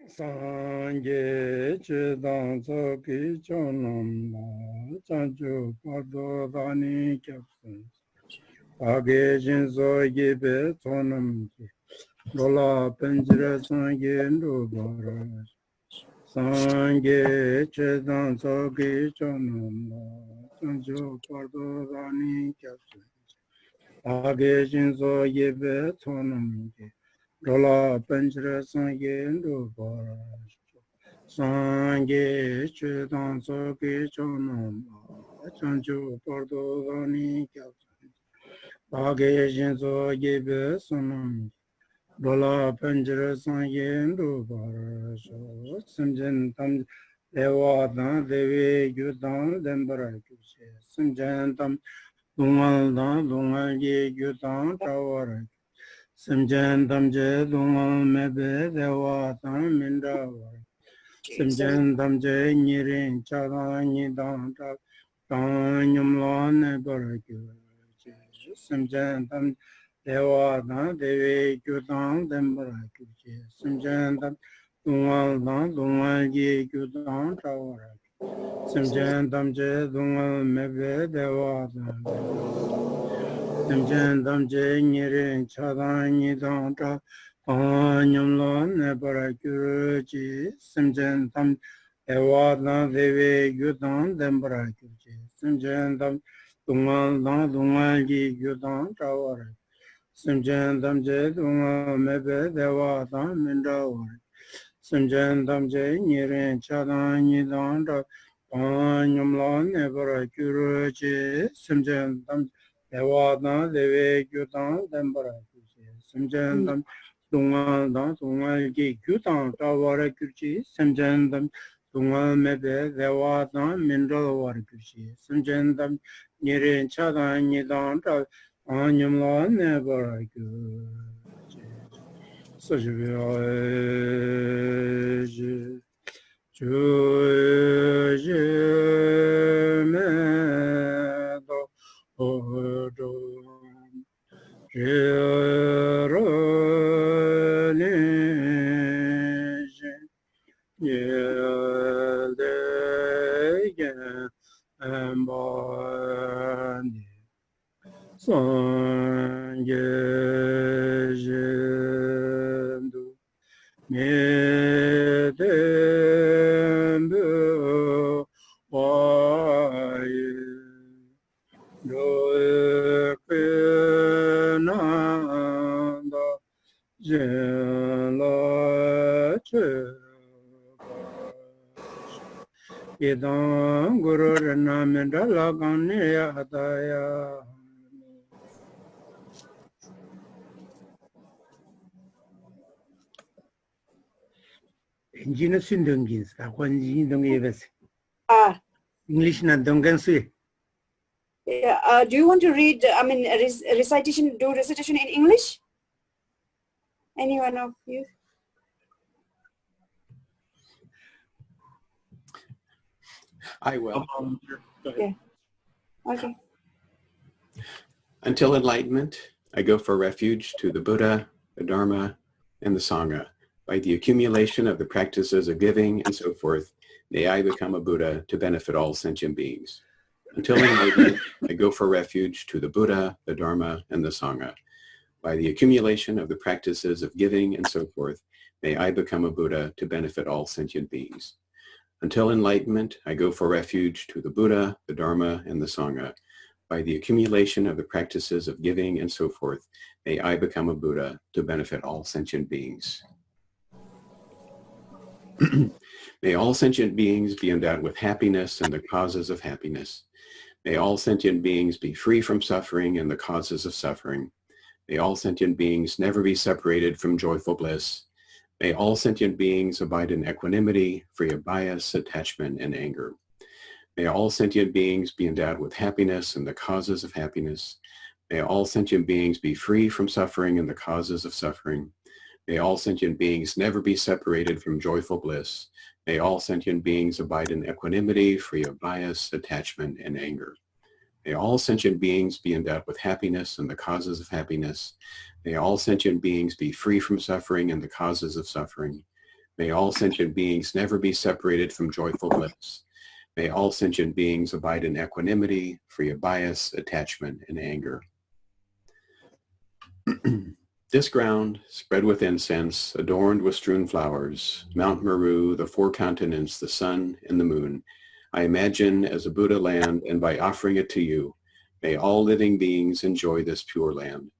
Sangye Chedan Soki Chonam Chanchu Pado Dani Kyapsun Page Jinso Gibe Sonam Dola Penjire Sangye Ndubara Sangye Chedan Soki Chonam Chanchu Pado Dani Kyapsun Page Jinso Gibe Sonam Dola Penjire Sangye Ndubara Sangye Chedan Soki Chonam Chanchu Pardo Dani Kyapsun Page Jinso Gibe Sonam Dola Penjire Sangye Ndubara Simjen Tam Dewa Dan Devi Gyudan Dembara Kyushe Simjen Tam Dungal Dan Dungal Ye Gyudan Tawara Simjen Tam Je Dungal Mebe Dewa Dan Mindawara Simjen Tam Je Nirin Chada Nidan Dan Nyumla Nebara Kyushe Simjen Tam Dewa Dan Devi Gyudan Dembara Kyushe Simjen Tam Dungal Dan Dungal Ye Gyudan Tawara Simjen Tam Je Dungal Mebe Dewa Dan Simjen Tam Je Nirin Chada Nidan Dan Nyumla Nebara Kyushe Simjen Tam Dewa Dan Devi Gyudan Dembara Kyushe Simjen Tam Dungal Dan Dungal Ye Gyudan Tawara Simjen Tam Je Dungal Mebe Dewa Dan Mindawara Simjen Tam Je Nirin Chada Nidan Dan Nyumla Nebara Kyushe Simjen Tam Dewa Dan Devi Gyudan Dembara Kyushe Simjen Tam Dungal Dan Dungal Ye Gyudan Tawara Kyushe Simjen Tam Dungal Mebe Dewa Dan Mindawara Kyushe Simjen Tam Nirin Chada Nidan Dan Nyumla Nebara Kyushe Sajivya Chuje Medo Odo Jirolije Yelde Embani Sangye Jindu Medembu Waye Doekenanda Jenla Chebash Idam Guru Renamendala Ganiya Hataya Engineer Sindungins, the one you don't give us. English not don't say. Yeah, do you want to read, recitation, do recitation in English? Anyone of you? I will. Yeah. Okay. Until enlightenment, I go for refuge to the Buddha, the Dharma, and the Sangha. By the accumulation of the practices of giving and so forth, may I become a Buddha to benefit all sentient beings. Until enlightenment, I go for refuge to the Buddha, the Dharma, and the Sangha. By the accumulation of the practices of giving and so forth, may I become a Buddha to benefit all sentient beings. Until enlightenment, I go for refuge to the Buddha, the Dharma, and the Sangha. By the accumulation of the practices of giving and so forth, may I become a Buddha to benefit all sentient beings. May all sentient beings be endowed with happiness and the causes of happiness. May all sentient beings be free from suffering and the causes of suffering. May all sentient beings never be separated from joyful bliss. May all sentient beings abide in equanimity, free of bias, attachment, and anger. May all sentient beings be endowed with happiness and the causes of happiness. May all sentient beings be free from suffering and the causes of suffering. May all sentient beings never be separated from joyful bliss. May all sentient beings abide in equanimity, free of bias, attachment, and anger. May all sentient beings be endowed with happiness and the causes of happiness. May all sentient beings be free from suffering and the causes of suffering. May all sentient beings never be separated from joyful bliss. May all sentient beings abide in equanimity, free of bias, attachment, and anger. This ground, spread with incense, adorned with strewn flowers, Mount Meru, the four continents, the sun, and the moon, I imagine as a Buddha land, and by offering it to you, may all living beings enjoy this pure land.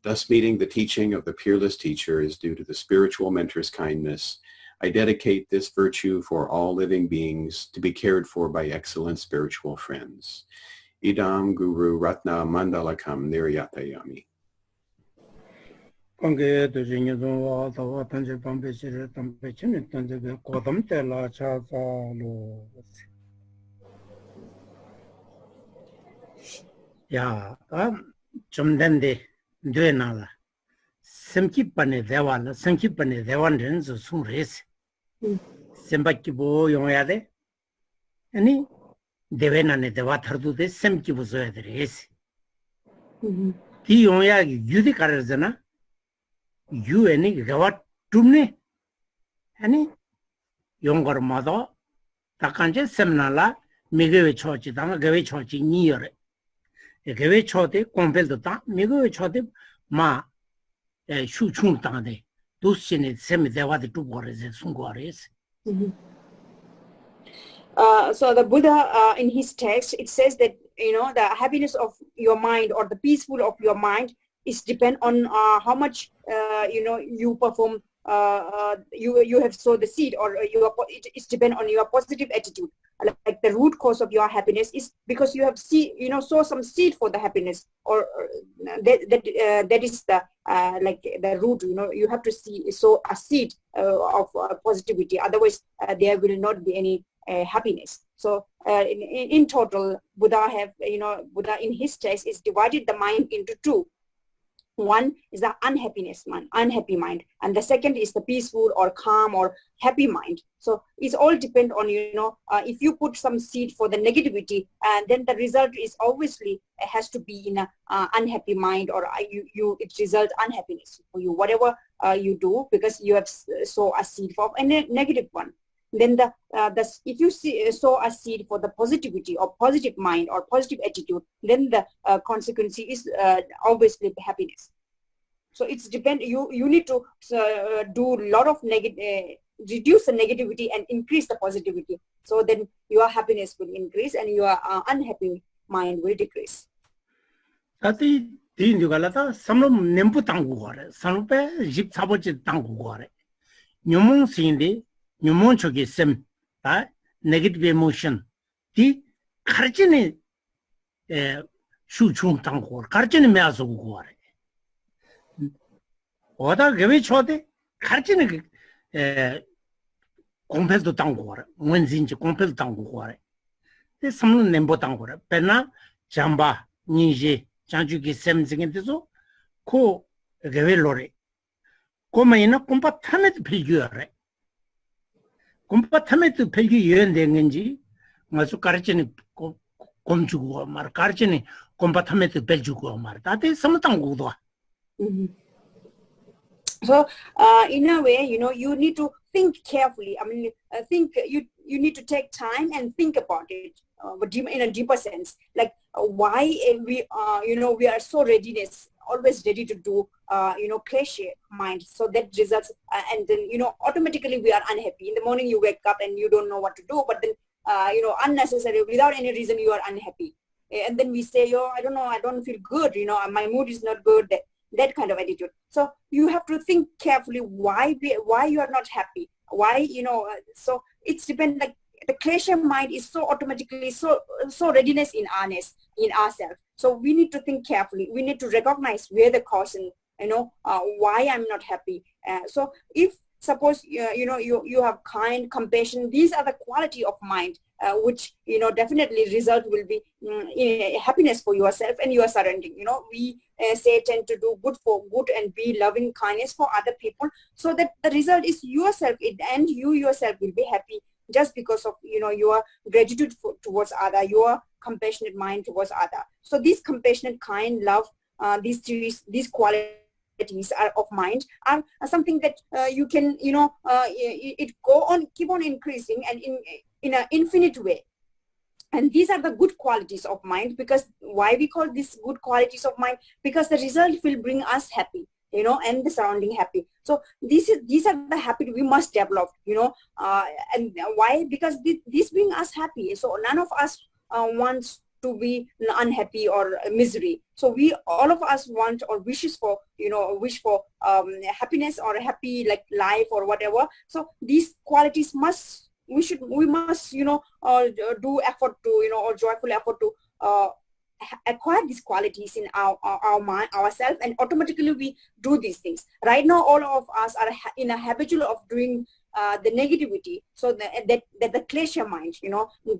Thus meeting the teaching of the peerless teacher is due to the spiritual mentor's kindness. I dedicate this virtue for all living beings to be cared for by excellent spiritual friends. Idam Guru Ratna Mandalakam Niryatayami. Konge dujingi zungwa tawa tanje pampe shire tampe chini tanje be kodam tela cha za lo. Ya, chumdende dwe nala. Semki pane dewa la, semki pane dewa rinzu sung resi. Sembaki bo yong yade. Ani dewe nane dewa thardu de semki bo zoya de resi. Di yong yagi yudi karazana. You any gawa tumne any younger mother takanje semnala migwe chochi dama gawe chochi near a gawe chote compel the ta migwe chote ma shu chung tangde those in it semi there were the two warriors and sungwaris. So the Buddha in his text, it says that, you know, the happiness of your mind or the peaceful of your mind is depend on how much you know you perform. You have sowed the seed, or it's depend on your positive attitude. Like the root cause of your happiness is because you have sow some seed for the happiness, or that is the like the root. You know, you have to sow a seed of positivity. Otherwise, there will not be any happiness. So in total, Buddha in his text is divided the mind into two. One is the unhappy mind, and the second is the peaceful or calm or happy mind. So it's all depend on, if you put some seed for the negativity, and then the result is obviously has to be in a unhappy mind, or it results unhappiness for you, whatever you do, because you have sow a seed for a negative one. Then if you sow a seed for the positivity or positive mind or positive attitude, then the consequence is obviously happiness. So it's depend. You need to do a lot of reduce the negativity and increase the positivity. So then your happiness will increase and your unhappy mind will decrease. Tati di indugala samlom nempu tangu gore, samlope jip sabochi tangu gore. Nyumong sindi. Nyumon chogi sem, negative emotion. Di karchini shu chung tangor, karchini measo gore. Oda gawe chode, karchini compel to tangor, wenzinchi compel tangor. De samlo nembo tangor. Pena jamba, ninje, janjuki sem zingintizo, ko gawe lore. Ko maina kumpa tamet pilgyore. 곰파타메트 폐기 유연된 건지 맞아 가르치는 곰주고 말 가르치는 곰파타메트 벨주고 말 다들 섬당고도. So in a way, you need to think carefully. I mean, you need to take time and think about it, but in a deeper sense, like why we are so always ready to do cliche mind, so that results and then automatically we are unhappy. In the morning you wake up and you don't know what to do, but then unnecessary, without any reason, you are unhappy, and then we say, I don't know, I don't feel good, my mood is not good, that kind of attitude. So you have to think carefully why you are not happy, why so it's depend, like the cliche mind is so automatically so readiness in ourselves. So we need to think carefully. We need to recognize where the cause and why I'm not happy. So if suppose you have kind, compassion, these are the quality of mind which definitely result will be in happiness for yourself and your surrounding. We say tend to do good for good and be loving kindness for other people, so that the result is yourself, and you yourself will be happy just because of your gratitude towards other, your compassionate mind towards other. So this compassionate, kind, love, these qualities qualities of mind are something that you can, it keep on increasing and in an infinite way. And these are the good qualities of mind. Because why we call these good qualities of mind? Because the result will bring us happy, and the surrounding happy. So these are the habits we must develop, and why? Because these bring us happy. So none of us wants to be unhappy or misery. So all of us want or wish for happiness or a happy life or whatever. So these qualities we must do effort to or joyful effort to acquire these qualities in our mind, ourselves, and automatically we do these things. Right now, all of us are in a habitual of doing the negativity. So that the klesha mind,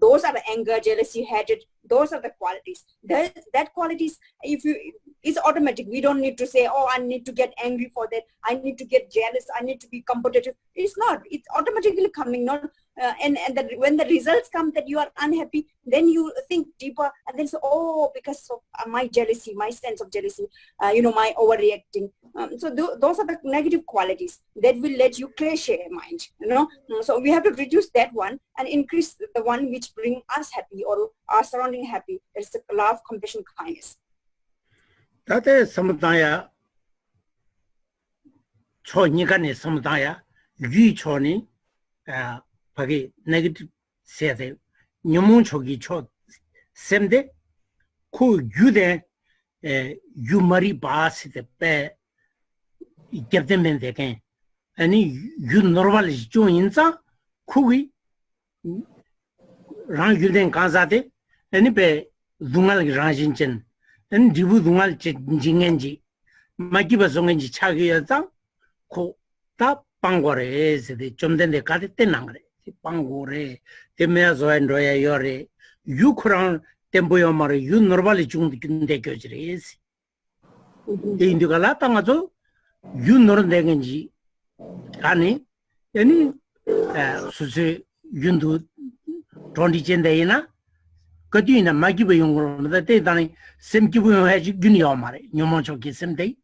those are the anger, jealousy, hatred. Those are the qualities. That qualities, it's automatic. We don't need to say, oh, I need to get angry for that. I need to get jealous. I need to be competitive. It's not. It's automatically coming. When the results come that you are unhappy, then you think deeper and then say, oh, because of my jealousy, my sense of jealousy, my overreacting. So those are the negative qualities that will let you crash your mind. So we have to reduce that one and increase the one which bring us happy or our surrounding happy. It's the love, compassion, kindness. That is samudaya cho nigane samudaya yu cho ni pagi negative say nyumun chogi cho semde ku yude yumari baas de pe gebden de ken ani yu normal jo insa kugi rang yuden kanzade ani pe dungal rajin chen and dibu dungal jingenji magiba zongenji chagiyaza ko ta pangore se de chomden de kate tenangre pangore temya zo androya yore yu khurang temboyo mare yu normally chung de gyojres de indugala tangazo yu norndengenji ani yani suse yundu tondi chendeyina Kadina Magiba Yung that day dani Semkibu has Junior Nyomonchoki same day.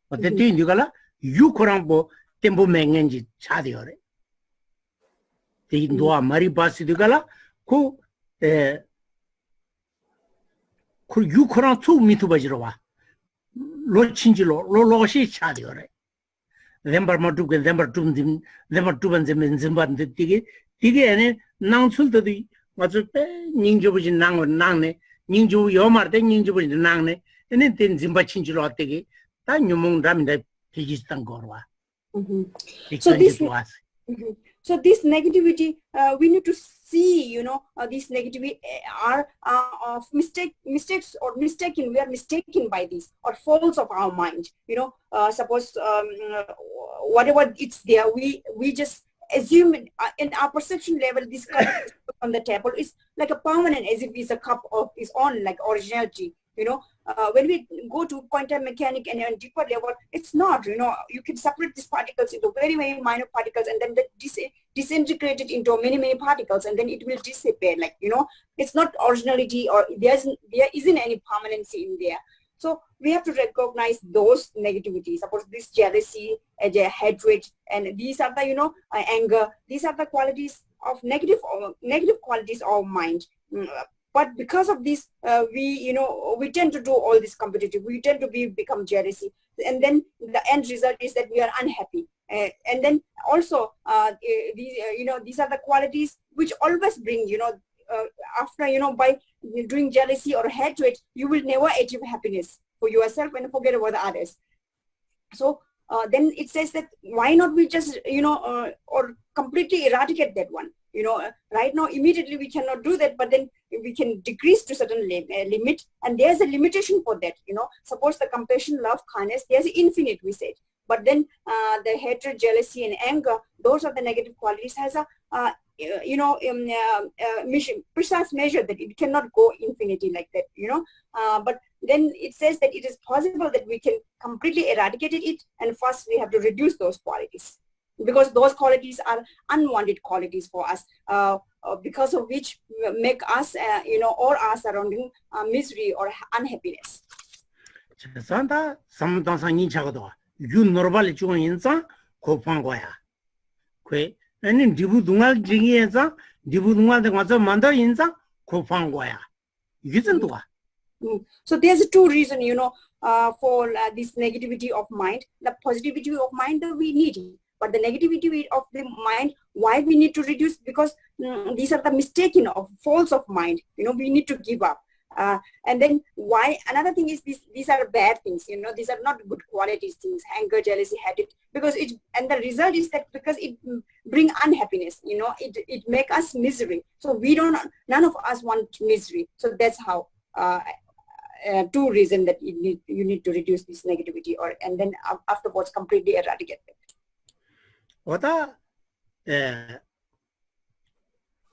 But the day Nugala, you Korambo, Tembo Mengenji Chadiore. The Indua Maribasi Dugala, who could you Koran two Mitubajirova? Lord Chinjilo, Loloshi Chadiore. Then Barmatuka, then Bartum, then Bartuban and Zimban the Tigi and Nansul to the Ninjubuji Nang Nangne, Ninju Yomarte, Ninjubuji Nangne, and then Zimbachinjilo Tigi, Tanumung Ramda Kijistan Gorwa. So this negativity, we need to see, this negativity are of mistakes or mistaken. We are mistaken by this or faults of our mind. Suppose whatever it's there, we just assume in our perception level this cup on the table is like a permanent, as if it's a cup of its own like originality. When we go to quantum mechanics and on deeper level, it's not. You can separate these particles into very, very minor particles and then disintegrate it into many, many particles, and then it will disappear. It's not originality, or there isn't any permanency in there. So we have to recognize those negativities. Suppose this jealousy, hatred, and these are the anger. These are the qualities of negative qualities of mind. But because of this, we tend to do all this competitive. We tend to become jealousy, and then the end result is that we are unhappy. And then also these are the qualities which always bring after by doing jealousy or hatred, you will never achieve happiness for yourself and forget about the others. So then it says that why not we just or completely eradicate that one. Right now immediately we cannot do that, but then we can decrease to certain limit, and there's a limitation for that. Suppose the compassion, love, kindness, there's infinite, we said, but then the hatred, jealousy, and anger, those are the negative qualities, has a precise measure that it cannot go infinity like that. But then it says that it is possible that we can completely eradicate it, and first we have to reduce those qualities, because those qualities are unwanted qualities for us, because of which make us, or our surrounding misery or unhappiness. Santa, some dancing in Chagado, 유 노르발 중 인자 고판 거야. 그 아니 디부 동알 중에서 디부 동알에 가서 만다 인자 고판 거야. 이게 전도가. So there's two reasons, for this negativity of mind. The positivity of mind that we need, but the negativity of the mind, why we need to reduce? Because these are the mistaken of faults of mind. We need to give up. And then why? Another thing is these are bad things. These are not good qualities things. Anger, jealousy, hatred. Because and the result is that because it bring unhappiness. It make us misery. So none of us want misery. So that's how. Two reasons that you need to reduce this negativity, and then afterwards completely eradicate it. Oda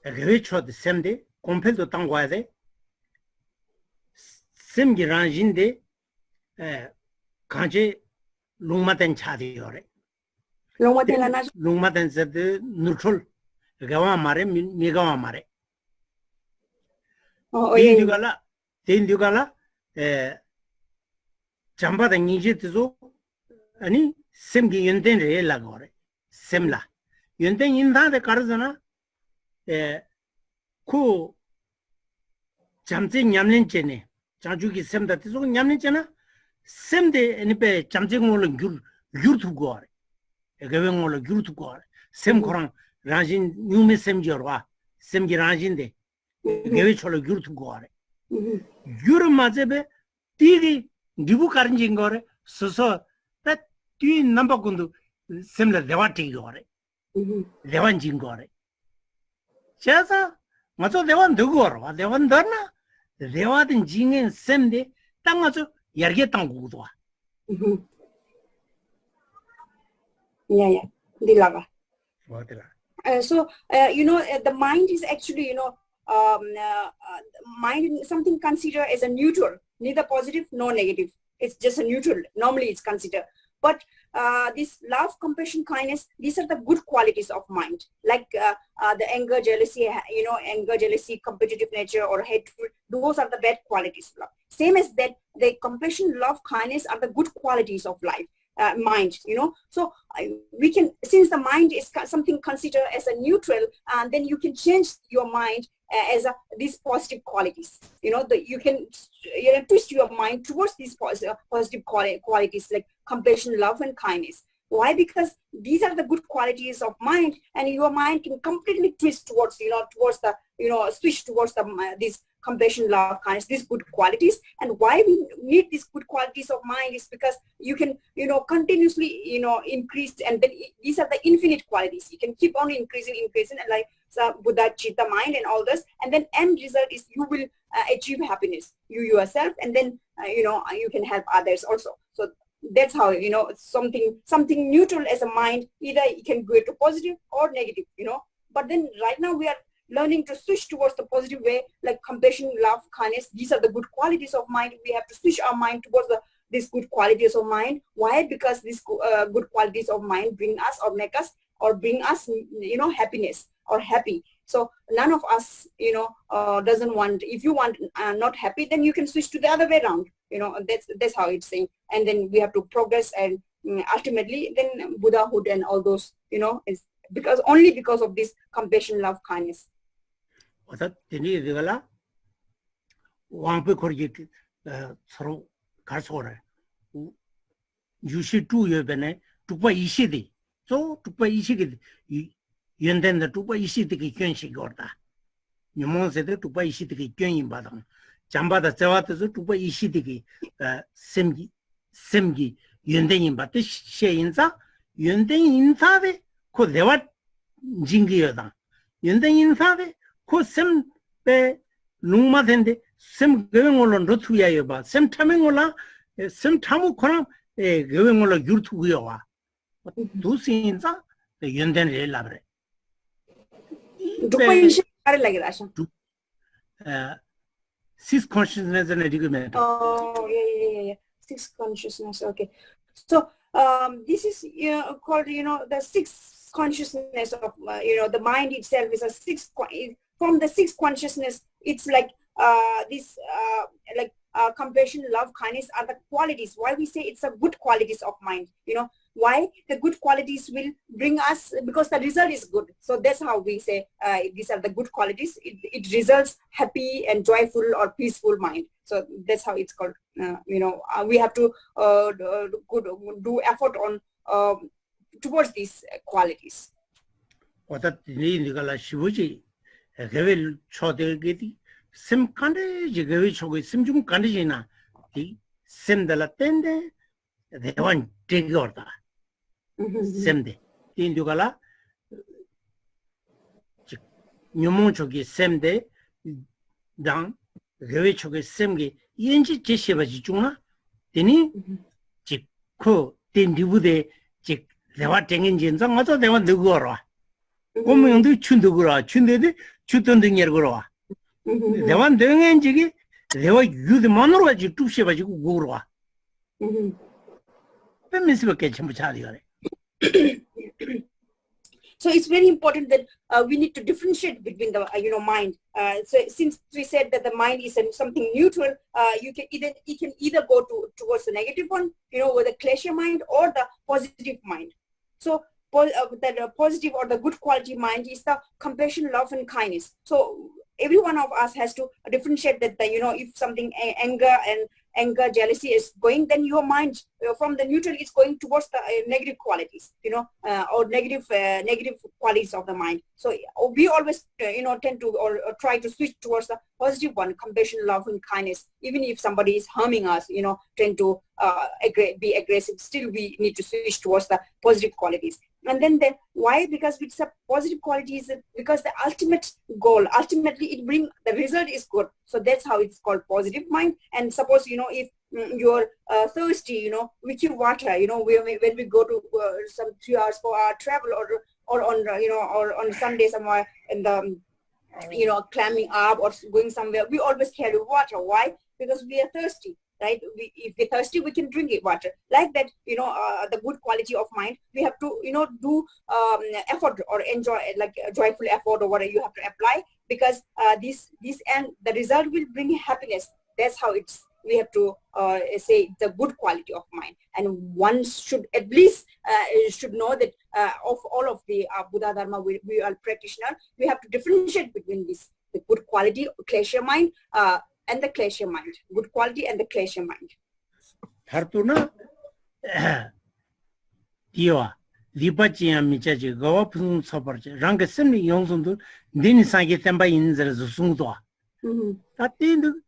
recho de semde completo tangwaze semgi ranjinde kanje lungmaten chadi yore. Lungmaten zede neutral gawa mare mi gawa mare. Oh yeah. Dindugala Jambada Niji Tizo, Ani Semgi Yunten Re Lagore, Semla. Yunten Inda de Karzana, Ku Jamzing Yamlin Chene, Janjuki Semda Tizo, Yamlin Chena, Semde Enipe Jamzing Ola Gurtu Gore, a giving Ola Gurtu Gore, Sem Koran, Rajin, Nume Semjorwa, Semgi Rajinde, Gavichola Gurtu Gore. Yuru mazebe tiri dibu karinjin gore soso that tu number kundu semla dewati gore dewan jin gore chasa maso dewan dugor wa dewan darna dewadin jingen semde tangaso yarge tangudwa yeah dilaga wadila so the mind is actually mind something considered as a neutral, neither positive nor negative. It's just a neutral. Normally it's considered. But this love, compassion, kindness, these are the good qualities of mind. Like the anger, jealousy, competitive nature or hatred, those are the bad qualities. Same as that, the compassion, love, kindness are the good qualities of life. Mind, so we can, since the mind is something considered as a neutral, and then you can change your mind as these positive qualities. You can twist your mind towards these positive qualities like compassion, love, and kindness. Why? Because these are the good qualities of mind, and your mind can completely twist towards switch towards these compassion, love, kindness, these good qualities. And why we need these good qualities of mind is because you can continuously increase, and then these are the infinite qualities. You can keep on increasing, and like Bodhisattva mind and all this, and then end result is you will achieve happiness, you yourself, and then you can help others also. So that's how something neutral as a mind, either it can go to positive or negative, but then right now we are learning to switch towards the positive way, like compassion, love, kindness. These are the good qualities of mind. We have to switch our mind towards these good qualities of mind. Why? Because these good qualities of mind bring us or make us or bring us happiness or happy. So none of us doesn't want. If you want not happy, then you can switch to the other way around. That's how it's saying. And then we have to progress, and ultimately then Buddhahood and all those is only because of this compassion, love, kindness. 어다 되니 되갈라 왕배 거기 서로 가서 오래 유시2 여변에 두바 이시디 저 두바 이시기 연된다 두바 이시디기 견식 거다 녀몬세데 두바 이시디기 견인 바당 잠바다 저와도 두바 이시디기 셈기 연된인 바데 셰인사 연된 인사데 그 내와 징기여다 연된 인사데 그 셈배 룽마된데 셈 거행올로 놓투야여 봐. 셈 타맹올라 셈 타무 코나 거행올로 유투고요와. 두신자 연된 relab래. 두파이시 아래 라기라샤. Six consciousness and argument. Oh yeah. Six consciousness. Okay. So this is called the six consciousness of the mind itself is a six. From the sixth consciousness, it's like this like compassion, love, kindness are the qualities. Why we say it's a good qualities of mind, why the good qualities will bring us, because the result is good. So that's how we say these are the good qualities. It results happy and joyful or peaceful mind. So that's how it's called. We have to do effort on towards these qualities. sim kande je gawe choge sim jum kande je na di sim dala tende de wan tegorda sim de tin dugala nyomon choge sim de dan gawe choge sim ge yenji je sheba ji jungna deni ji ko tin dibude ji lewa tengen jinza ngato de wan dugoro 고명도 춘도그라 춘데데 주던데 녀거라 대만 등엔지기 대와 유드만으로 가지 뚝셔 가지고 고로와 뱀미스밖에 전부 잘이거래. So it's very important that we need to differentiate between the mind. So since we said that the mind is something neutral, it can either go towards the negative one, with the klesha mind, or the positive mind. So the positive or the good quality mind is the compassion, love, and kindness. So every one of us has to differentiate that if something anger, jealousy is going, then your mind from the neutral is going towards the negative qualities, or negative qualities of the mind. So we always tend to or try to switch towards the positive one, compassion, love, and kindness. Even if somebody is harming us, tend to be aggressive, still we need to switch towards the positive qualities. And then why? Because it's a positive qualities, because the ultimate goal, ultimately it brings the result is good. So that's how it's called positive mind. And suppose if you're thirsty, we keep water. When we go to some 3 hours, 4 hour travel, or on or on Sunday somewhere, and climbing up or going somewhere, we always carry water. Why? Because we are thirsty. Right? If we're thirsty, we can drink water. Like that, the good quality of mind, we have to, do effort or enjoy, like a joyful effort or whatever you have to apply, because this and the result will bring happiness. That's how we have to say the good quality of mind. And one should at least should know that of all of the Buddha Dharma, we are practitioner, we have to differentiate between the good quality, klesha mind, and the klesha mind, good quality and the klesha mind. Hartuna Diwa, Dipachiya Michaji, go up from Soparch, Ranka Semi Yonsundu, Dini Sangi Temba in the Zungsua. That in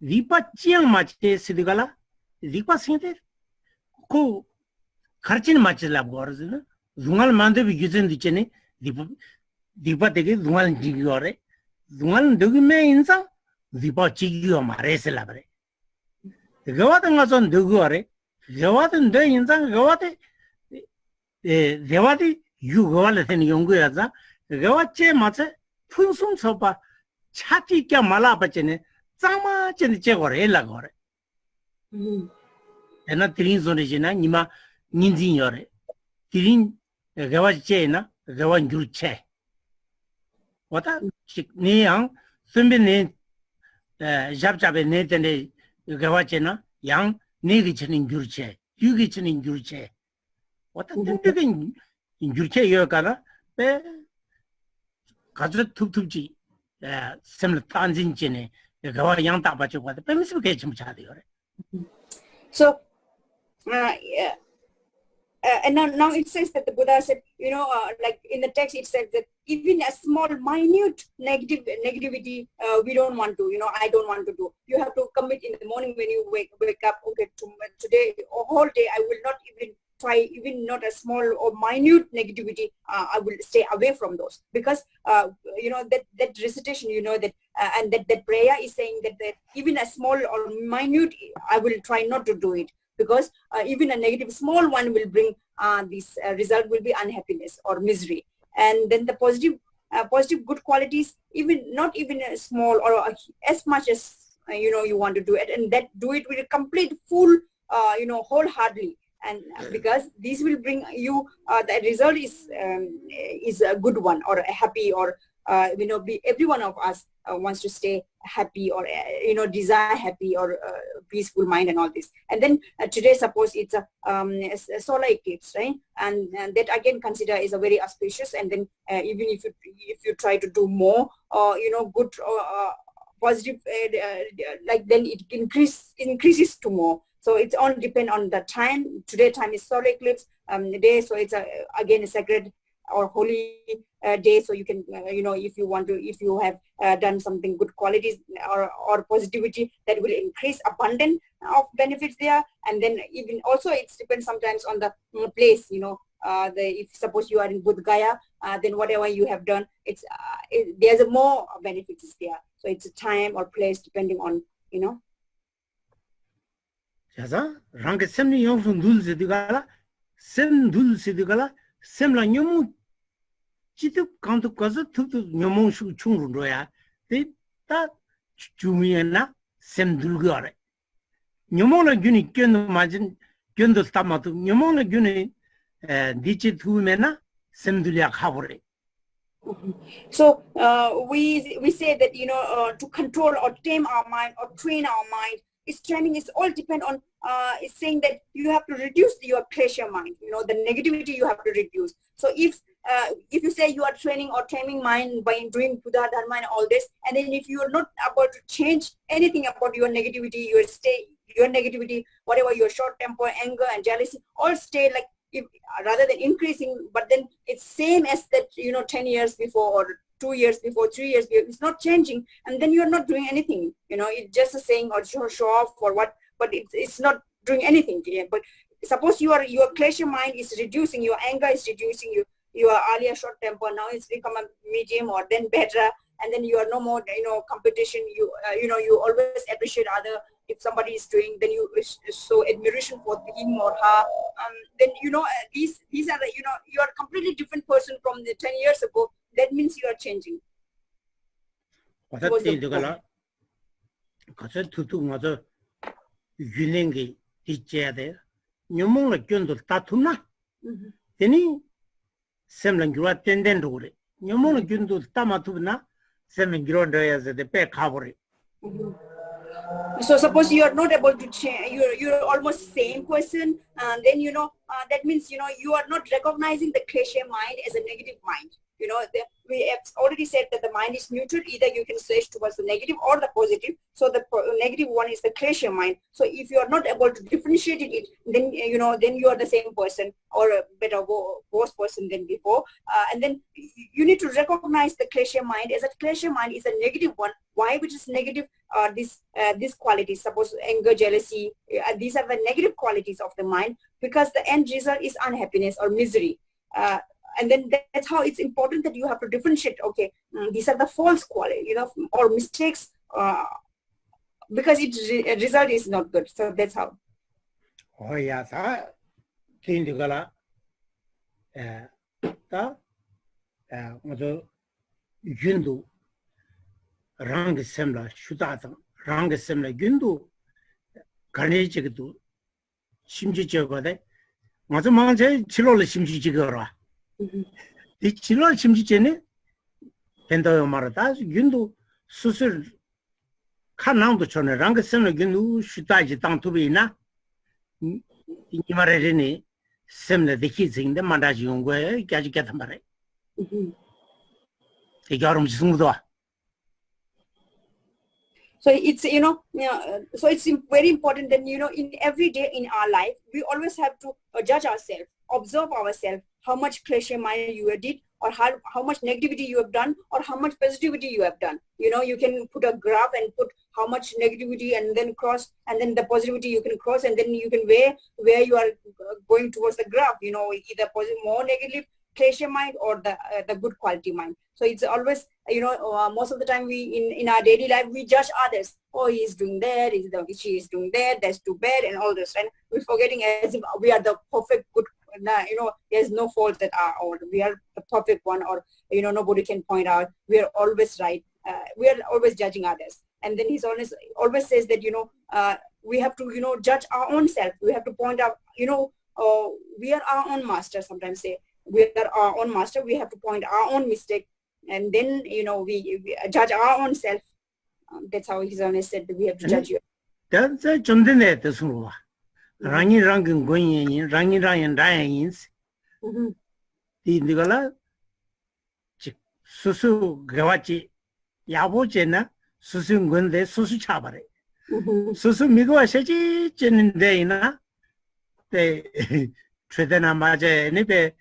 Dipachiya Machi Sidigala, Dipa Sinter, Ko Karchin Machila Borzina, Zungal Mande using the Chene, Dipa Tegi, Zungal Jigore, Zungal Dugume Insa. Dipa Chigio Marese Labre. The Gawatan was on Dugore, Gawatan de Insan Gawate, Devati, you Gawat and Yunguaza, Gawache Mate, Punsum Sopa, Chati Kamalapachene, Sama Chenichegore Lagore. And not Trin Zonigina, Nima Ninzinore, Trin Gawachena, Gawan Juche. What a chick neang, Sumbin. Jabjabe Nathan Gawachena, young Negichin in Jurche, Yugichin in Jurche. What a thing in Jurche Yokana, Kazat Tutuji, similar Tanzin Chene, the Gawa Yang Tabacho, what the Pemiscation Chadi. So, and now it says that the Buddha said, like in the text, it says that even a small, minute negativity, we don't want to, I don't want to do. You have to commit in the morning when you wake up, okay, today, or whole day, I will not even try, even not a small or minute negativity, I will stay away from those. Because, that recitation, that, and that prayer is saying that even a small or minute, I will try not to do it. Because even a negative small one will bring this result will be unhappiness or misery. And then the positive good qualities, not even a small or as much as you want to do it, and that do it with a complete full wholeheartedly. And because this will bring you the result is a good one, or a happy, or every one of us wants to stay happy, or desire happy or peaceful mind and all this. And then today, suppose it's a solar eclipse, right? And that again consider is a very auspicious. And then even if you try to do more, good positive, like then it increases to more. So it's all depend on the time. Today time is solar eclipse day, so it's again a sacred or holy day. So you can, if you want to, if you have done something good qualities or positivity, that will increase abundance of benefits there. And then even also it depends sometimes on the place, if suppose you are in Bodh Gaya, then whatever you have done, there's a more benefits there. So it's a time or place depending on, 자자 랑게 셈니 용수 눌스디가라 셈 눌스디가라 셈라 녀무 지득 감독 가서 특도 녀몽수 충분로야 데다 주미에나 셈 들거래 녀몽나 균이 견도 맞은 견도 담아도 녀몽나 균이 니치 두메나 셈 들야 가버래. So we say that to control or tame our mind or train our mind, is training is all depend on is saying that you have to reduce your klesha mind, the negativity you have to reduce. So if you say you are training or taming mind by doing Buddha Dharma and all this, and then if you are not about to change anything about your negativity, your negativity, whatever your short temper, anger and jealousy, all stay like, rather than increasing, but then it's same as that 10 years before or 2 years before, 3 years before, it's not changing, and then you're not doing anything. It's just a saying or show off or what, but it's not doing anything. But suppose your klesha mind is reducing, your anger is reducing, your earlier short temper now it's become a medium or then better, and then you are no more competition. You always appreciate other. If somebody is doing, then you show admiration for him or her. Then these are the, you are a completely different person from the 10 years ago. That means you are changing. 어떻게들어라 가서 두두 맞아 유행이 있어야 돼. 녀몽을 견도 다투나. 되니 셈랑기와 텐덴도 그래. 녀몽을 견도 따마투나 셈랑기로더야서 배 가버려. So suppose you are not able to change, you're almost same person, and then that means you are not recognizing the klesha mind as a negative mind. We have already said that the mind is neutral. Either you can switch towards the negative or the positive. So the negative one is the klesha mind. So if you are not able to differentiate it, then then you are the same person or a better worse person than before. And then you need to recognize the klesha mind as a klesha mind is a negative one. Why? Which is negative? These qualities. Suppose anger, jealousy. These are the negative qualities of the mind, because the end result is unhappiness or misery. And then that's how it's important that you have to differentiate. Okay, these are the false quality, or mistakes, because its result is not good. So that's how. Oh yeah, that thing to go la. Yundu rang semla shudata rang semla yundu garneji도 심지적거든. 맞아 망제 치료를 심지적거라. 이 치료 심지전에 된다고 말하다 윤도 수술 칸나도 전에 랑 semla 윤도 슈다지 땅투비나 이 말에니 semla 데키징데 만다지 용거에 가지겠단 말이야. So it's so it's very important that in every day in our life we always have to judge ourselves, observe ourselves, how much klesha mind you did, or how much negativity you have done, or how much positivity you have done. You can put a graph and put how much negativity and then cross, and then the positivity you can cross, and then you can weigh where you are going towards the graph. Either positive, more negative klesha mind or the good quality mind. So it's always, most of the time we in our daily life we judge others. Oh, he is doing that, she is doing that, that's too bad, and all this. And we're forgetting as if we are the perfect good. There's no fault that are old. We are the perfect one, or nobody can point out. We are always right. We are always judging others. And then he's always says that we have to judge our own self. We have to point out we are our own master. Sometimes say we are our own master. We have to point our own mistake. and then we judge our own self. That's how His Holiness said that we have to judge you. That's a Chundine to Suma. Rangi Rangan going in, Rangi Ryan Dyings. The Nicola Susu Gawachi Yabochena, Susu Gunde, Susu Chabare. Susu Migo Shachi Chenindena, the Tredena Maja, Nipe,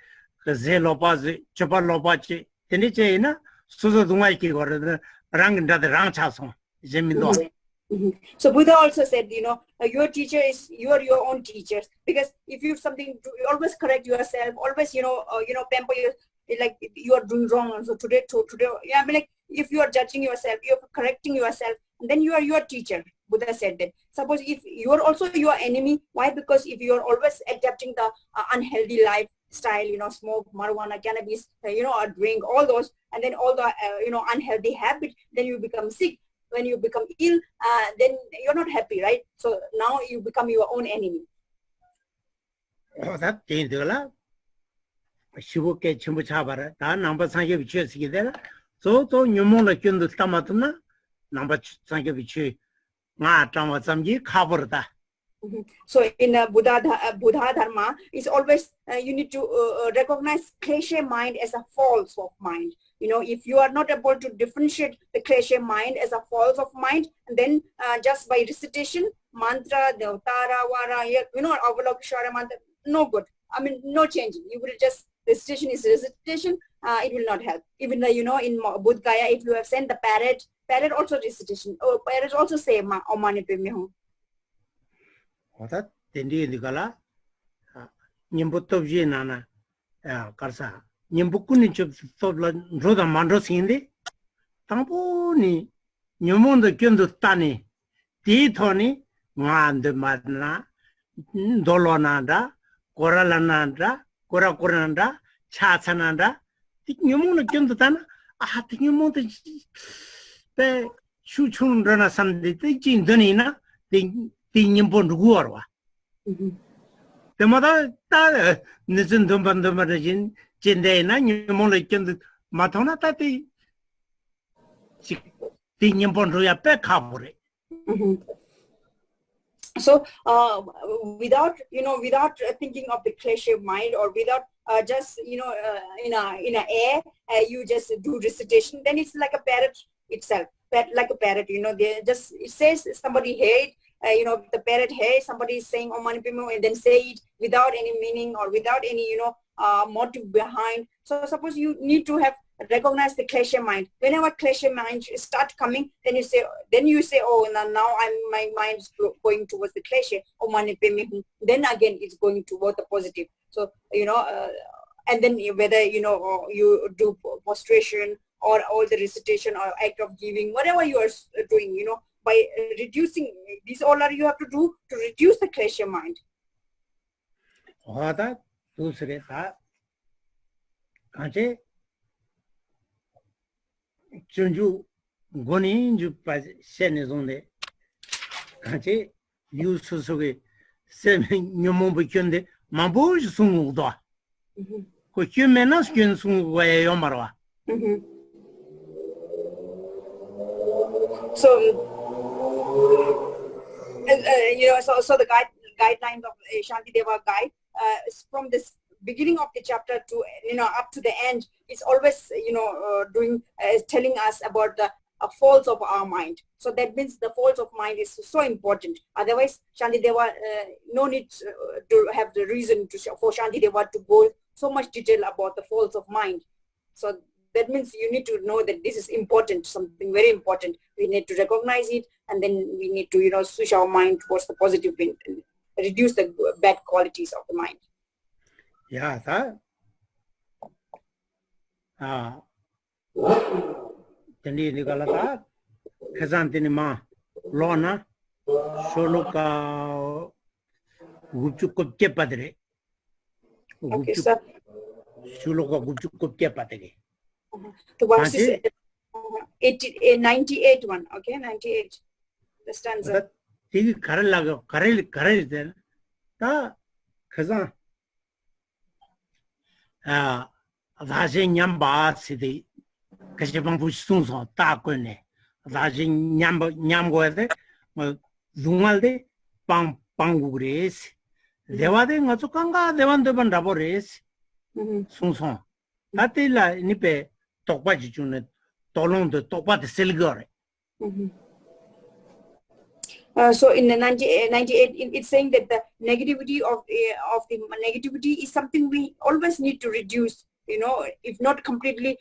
Zelopazi, Chapalopachi, Tenichena, Susu Dumaiki or the Rang the Ranchason, Jemindo. So Buddha also said, your teacher is, you are your own teacher, because if you something, you always correct yourself, always, pamper your, like you are doing wrong. And so today, yeah, I mean, like if you are judging yourself, you are correcting yourself, then you are your teacher. Buddha said that. Suppose if you are also your enemy, why? Because if you are always adapting the unhealthy lifestyle, smoke, marijuana, cannabis, or drink, all those, and then all the, unhealthy habits, then you become sick. When you become ill, then you're not happy, right? So now you become your own enemy. Oh, that changed a lot. She will get Chimbuchabara, that number Sangavichus together. So, Numona Kundu Tamatuna, number Sangavichu, Matama Samgi, cover that. So in Buddha Dharma, it's always you need to recognize klesha mind as a false of mind. If you are not able to differentiate the klesha mind as a false of mind, then just by recitation, mantra, devtara, vara, avalokishara mantra, no good. I mean, no changing. You will just, recitation is recitation, it will not help. Even though, in Bodh Gaya, if you have sent the parrot also recitation. Oh, parrot also say, Om Mani Padme Hum. That Tendi Nicola Nimbutovji Nana Karsa Nimbukuni Roda Mandros Hindi Tamponi Numundo Kundu Tani Titoni Mand Madna Dolonanda Koralananda Korakuranda Chatsananda Numundo Kundu Tana I think you want the Shuchun Rana Sandi Jin Dunina Nimbon Guarwa. The mother Nizin Dumbandamarajin, Jindena, Yumolikin, Matona Tati, Nimbon Ruya Pekabore. So without thinking of the klesha mind, or without just in a air, you just do recitation, then it's like a parrot itself, like a parrot. They just, it says somebody hate. The parrot, hey, somebody is saying Om Mani Padme Hum, and then say it without any meaning or without any, motive behind. So suppose you need to have recognize the klesha mind. Whenever klesha mind start coming, then you say, oh, now my mind is going towards the klesha, Om Mani Padme Hum. Then again, it's going toward the positive. So, and then whether, you do prostration or all the recitation or act of giving, whatever you are doing, by reducing, these all are you have to do to reduce the klesha mind. That dusre ta kache chunju goni ju pa sene zonde kache yu susuge se nyomon bu kyonde mambo sungu do ko kymenas kyn sungu wa yomarwa. So so the guidelines of Shantideva guide from this beginning of the chapter to up to the end, it's always doing telling us about the faults of our mind. So that means the faults of mind is so important. Otherwise, Shantideva no need to have the reason for Shantideva to go so much detail about the faults of mind. So that means you need to know that this is important, something very important. We need to recognize it, and then we need to, switch our mind towards the positive and reduce the bad qualities of the mind. Yeah, that. Tendi Nicolata, Kazantinima, Lona, Sholuka, Guchukup Padre. Okay, sir. Shuluka Guchukup Padre. The verse is 98 one, okay, 98. The stanza. Tigi Karalago, Karel then. Kazan. Vazin Yamba City. kasi bangpu sungsong ta kone da jin nyamgo de dungal de pangugres devade ngazu kanga devan devan rabores sungsong tatila nipe tokpa ji chune tolong de tokpa de selgore. So in the 98, it's saying that the negativity of the negativity is something we always need to reduce, if not completely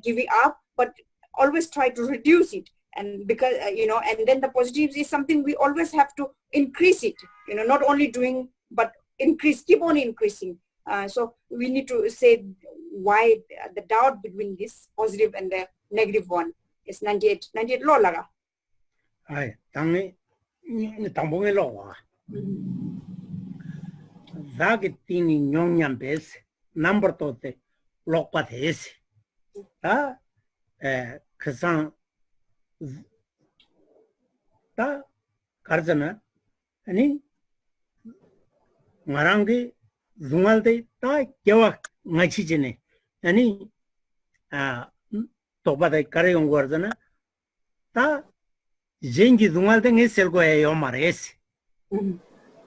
giving up, but always try to reduce it. And because, and then the positives is something we always have to increase it, not only doing, but keep on increasing. So we need to say why the doubt between this positive and the negative one is 98 lo laga. Ai, 당봉에 로와. 자기 띠니 뇽냠 베스 넘버 또때 록바 데스. 다 그상 다 가르잖아. 아니 마랑게 중알데 다 겨와 마치지네. 아니 또바다 가려온 거잖아. 다 젠기 dungal teng esel ko yo mares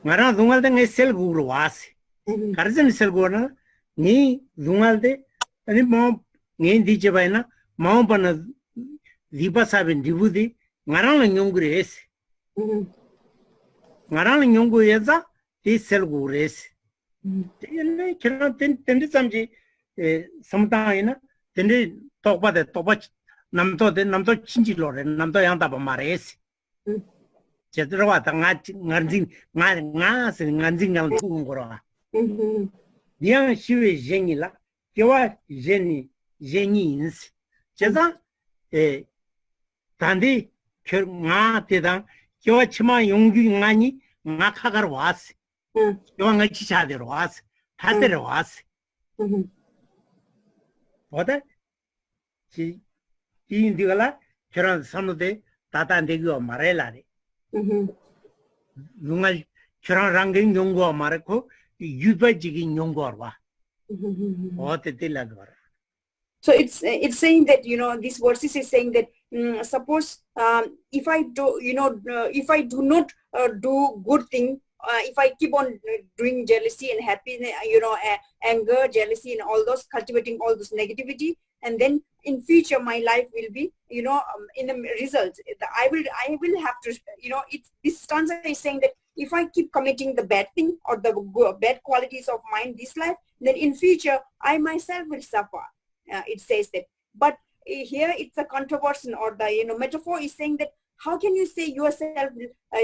ngara dungal teng esel guru was karzen sel go na ni dungal de ani mo ngi di je baina mo pan dipa sabin dibudi ngara la nyongre es ngara la nyongu yeza ti sel gures tene kera ten samji samta ina tene tokpa de topa 남도 친지 로레 남도 양다 봐 말해스 제대로 왔다 nganjing 간 죽은 거라 니양 시외 쟁이라 겨와 쟁이인스 제가 단디 nga 대당 겨와 치마 용기 ngani nga 카가로 왔어 겨와 nga 치차대로 왔어 다대로 왔어 뭐다 인디가라 저런 선호대 다단대고 말해라리 누가 저런 랑갱 연구와 말고 유배적인 연구와 어떻게 될라고. So it's saying that this verses is saying that suppose if I do if I do not do good thing, if I keep on doing jealousy and happiness, anger, jealousy, and all those, cultivating all this negativity, and then in future my life will be in the results I will have to this stanza is saying that if I keep committing the bad thing or the bad qualities of mine this life, then in future I myself will suffer. It says that, but here it's a controversy, or the metaphor is saying that how can you say yourself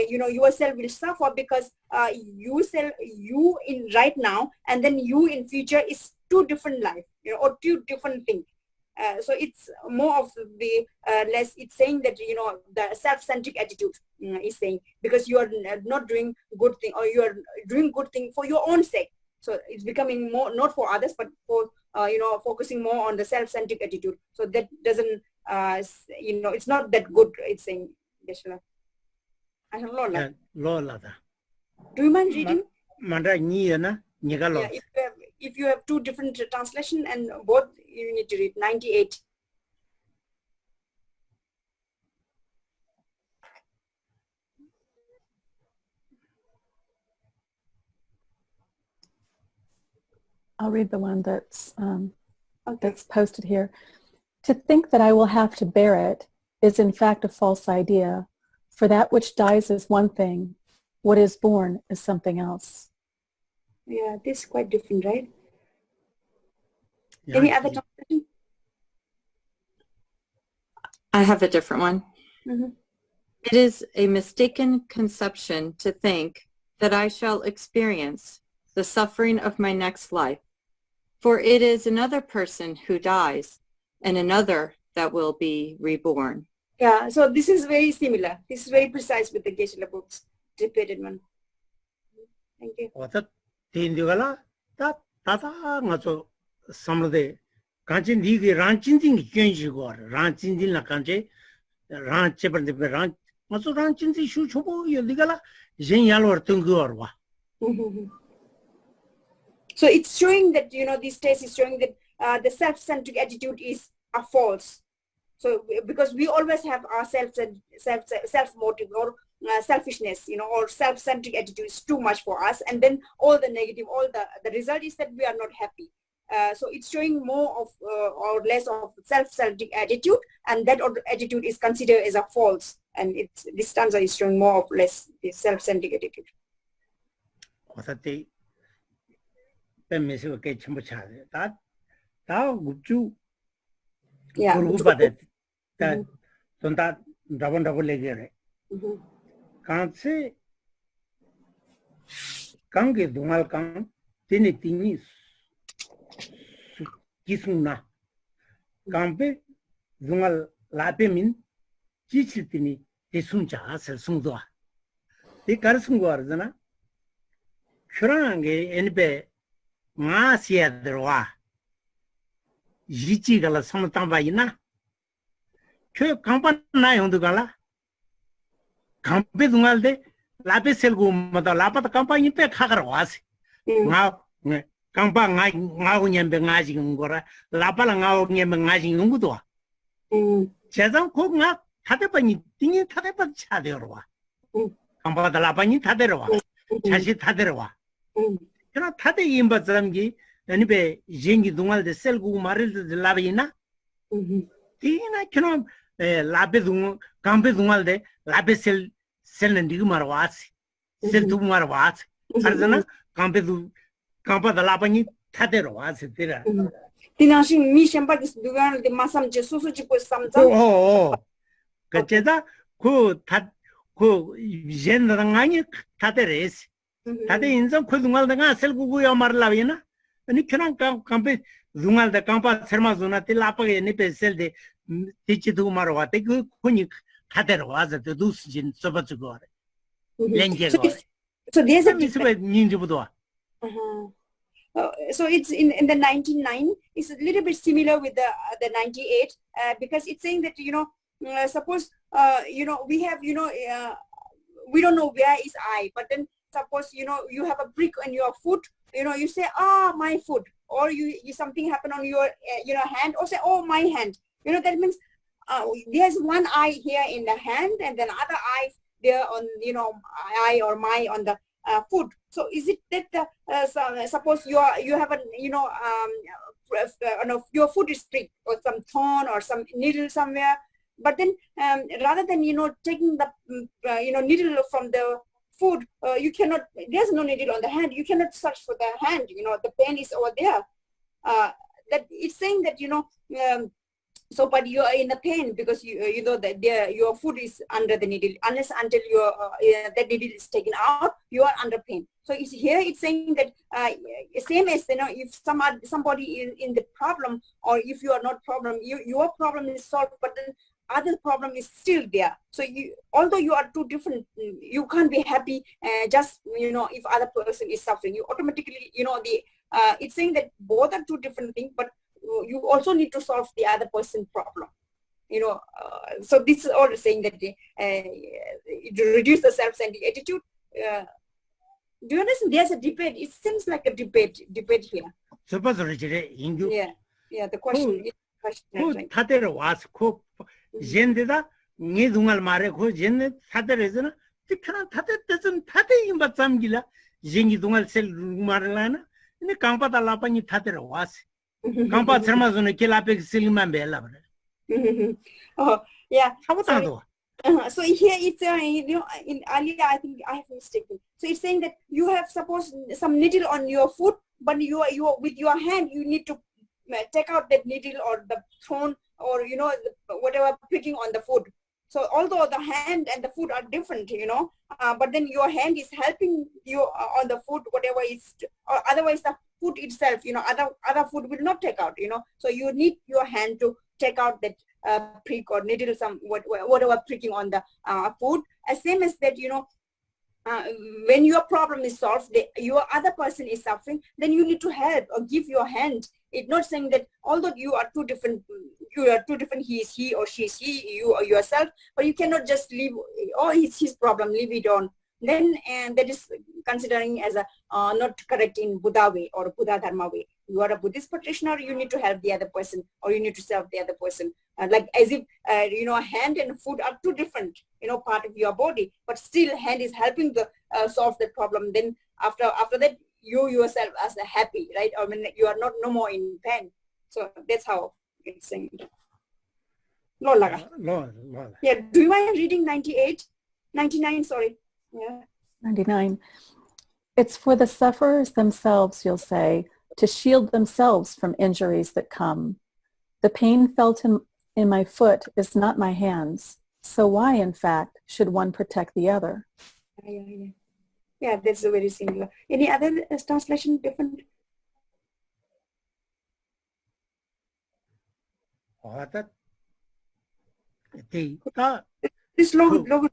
yourself will suffer, because you in right now and then you in future is two different life, or two different things. So it's more of the less, it's saying that the self-centric attitude is saying, because you are not doing good thing, or you are doing good thing for your own sake, so it's becoming more not for others but for focusing more on the self-centric attitude, so that doesn't it's not that good, it's saying. I don't know. Lola. Do you mind reading? Manda niya Yeah, if you have two different translation and both, you need to read 98. I'll read the one that's that's posted here. To think that I will have to bear it is in fact a false idea, for that which dies is one thing, what is born is something else. Yeah, this is quite different, right? Any other translation? I have a different one. Mm-hmm. It is a mistaken conception to think that I shall experience the suffering of my next life, for it is another person who dies and another that will be reborn. Yeah, so this is very similar. This is very precise with the Geshe books, repeated one. Thank you. Tindigala, that ngaso samrade kanchen digi ranchinting kenjigo ranchintin la kanche ranche per de ran ngaso ranchinti shu chobo yodigala jen yalor tungorwa. So it's showing that this test is showing that the self-centric attitude is are false. So because we always have our self motive or selfishness, or self-centric attitude is too much for us, and then all the negative, all the result is that we are not happy. So it's showing more of or less of self-centric attitude, and that attitude is considered as a false, and this stanza is showing more or less the self-centric attitude. Yeah. Kanse kange dungal kang tini tini kisuna kampe dungal lape min chichi tini tesuncha asal sungdwa te kar sungwa arzana khurange enbe nga siya derwa yichi gala samatamba ina kyo kampa na yondu gala kampe dungal de lape selgu mata lapa ta kampa nipe khakar wasi nga kampa nga unyambe ngaji ngora lapa la nga unyambe ngaji ngudwa chezang ko nga tadepa ni tingi tadepa chadeorwa kampa da lapa ni taderwa chashi taderwa kena tade imba zamgi nipe jengi dungal de selgu maril de labina tina kena lape dungal kampe dungal de lape sel nandigu marwasi sel tu marwasi arzana kampa da lapani tadero wasi tira tinashin mi shempa kis dugan de masam je susu chipo samjam kacheda ko jenda ngani taderes tade inzam ko dungal da sel gugu ya marlavina ani kena kampe dungal da kampa serma zona te lapa ne pe sel de tichi tu marwate ko kuni tadero wasi de dus jin sobatsu gore lenje gore so there's a so it's in the 99 it's a little bit similar with the 98 because it's saying that suppose we have we don't know where is I, but then suppose you have a brick on your foot, you say my foot, or you something happen on your hand, or say my hand, that means there's one eye here in the hand and then other eye there on I or my on the foot. So is it that suppose you have a your foot is pricked or some thorn or some needle somewhere, but then rather than taking the needle from the foot, you cannot, there's no needle on the hand, you cannot search for the hand, the pain is over there. That it's saying that so but you are in the pain because you know that your foot is under the needle, unless until your that needle is taken out, you are under pain. So it's saying that same as if somebody is in the problem, or if you are not problem, your problem is solved, but then other problem is still there. So although you are two different, you can't be happy just if other person is suffering, you automatically it's saying that both are two different things, but you also need to solve the other person's problem. So this is all saying that it reduce the self-centered attitude. Do you understand? There's a debate. It seems like a debate here. Yeah. The question is 타데로 와서 코 젠데다 니둥알 말에 코 젠데 타데레잖아. 티카나 타데 뜻은 타데 임바 잠길라. 젠기 둥알 셀 말라나. 근데 강파다 라파니 타데로 와서. 강파 설마존에 킬라페 실만 벨라. Oh, yeah. 하고다도. So here it's in earlier I think I have mistaken. So it's saying that you have suppose some needle on your foot, but you with your hand you need to take out that needle or the thorn or whatever pricking on the foot. So although the hand and the foot are different, but then your hand is helping you on the foot, whatever is, or otherwise the foot itself, other foot will not take out, So you need your hand to take out that prick or needle, whatever pricking on the foot. As same as that, when your problem is solved, your other person is suffering, then you need to help or give your hand. It's not saying that although you are two different, he is he or she is he, you or yourself, but you cannot just leave, it's his problem, leave it on. Then that is considering as a not correct in Buddha way or Buddha Dharma way. You are a Buddhist practitioner, you need to help the other person, or you need to serve the other person. Like as if, a hand and foot are two different, part of your body, but still hand is helping to solve the problem. Then after that, you yourself as happy, right? I mean, you are no more in pain. So that's how it's saying. Lord. Yeah, do you mind reading 99, sorry. Yeah. 99. It's for the sufferers themselves, you'll say, to shield themselves from injuries that come. The pain felt in my foot is not my hands. So why, in fact, should one protect the other? Yeah, that's very similar. Any other translation different? This logo.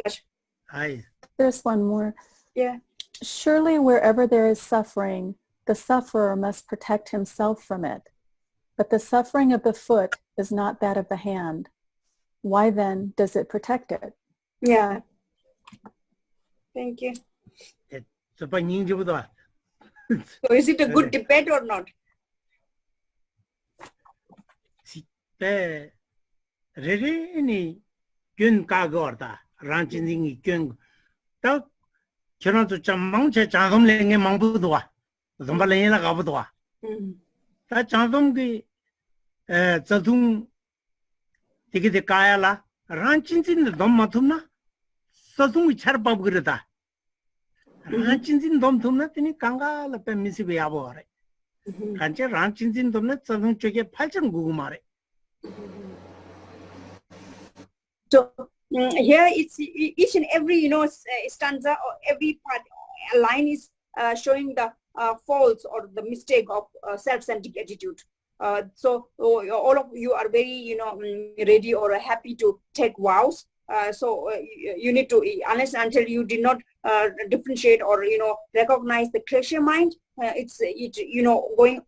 There's one more. Yeah. Surely wherever there is suffering, the sufferer must protect himself from it. But the suffering of the foot is not that of the hand. Why then does it protect it? Yeah. Thank you. So is it a good debate or not? Gyun Kagorda, Ranchin Gyun. Dog, Chinoto Chamang, Chansom Ling and Mambudua, Zombalena Gabudua. That Chansom Zatum Tiki the Kayala, Ranchins in the Dom Matuna, Satum Charpagurita. Ranchins in Dom Tumna, Tini Kanga, La Pemisibi Abore. Rancher Ranchins in Domnet, Satum Cheke Palcham Gugumare. So here it's each and every stanza or every part line is showing the faults or the mistake of self-centric attitude. So all of you are very ready or happy to take vows. So you need to, unless until you did not differentiate or recognize the klesha mind, it's going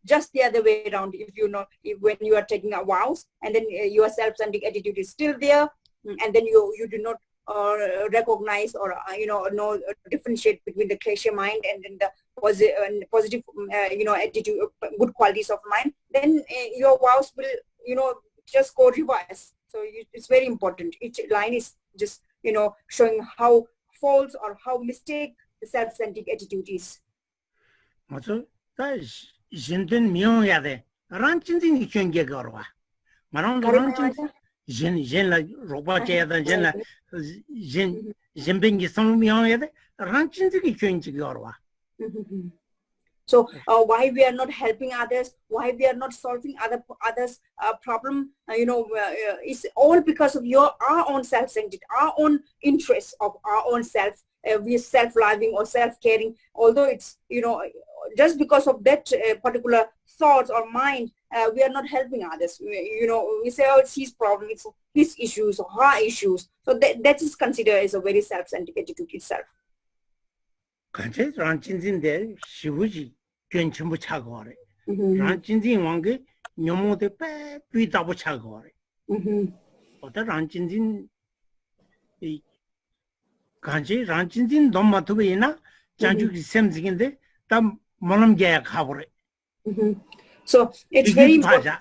just the other way around. If when you are taking a vows and then your self-centric attitude is still there, and then you do not recognize or know differentiate between the klesha mind and then the positive attitude, good qualities of mind, then your vows will just go reverse. So it's very important. Each line is just showing how false or how mistake the self-centric attitude is. Also, Jinten Mion Yade, Ranchin Chunga Gorwa. Maran Ranchin, Jen like Robacha and Jen Jimping some Mion Yade, Ranchin Chunga Gorwa. So why we are not helping others, why we are not solving others' problem, it's all because of our own self-centered, our own interests of our own self. We are self-loving or self-caring. Although it's just because of that particular thoughts or mind, we are not helping others. We say, oh, it's his problem, it's his issues or her issues. So that is considered as a very self-centered attitude itself. Kanche Ranchin there, Shivuji. Genchumbu Chagore. Ranchin Wangi, Yomo de Pe, Pidabu Chagore. Or the Ranchin Kanji, Ranchin Domatuina, Janju something in the Monam Gaya Kavore. So it's very important.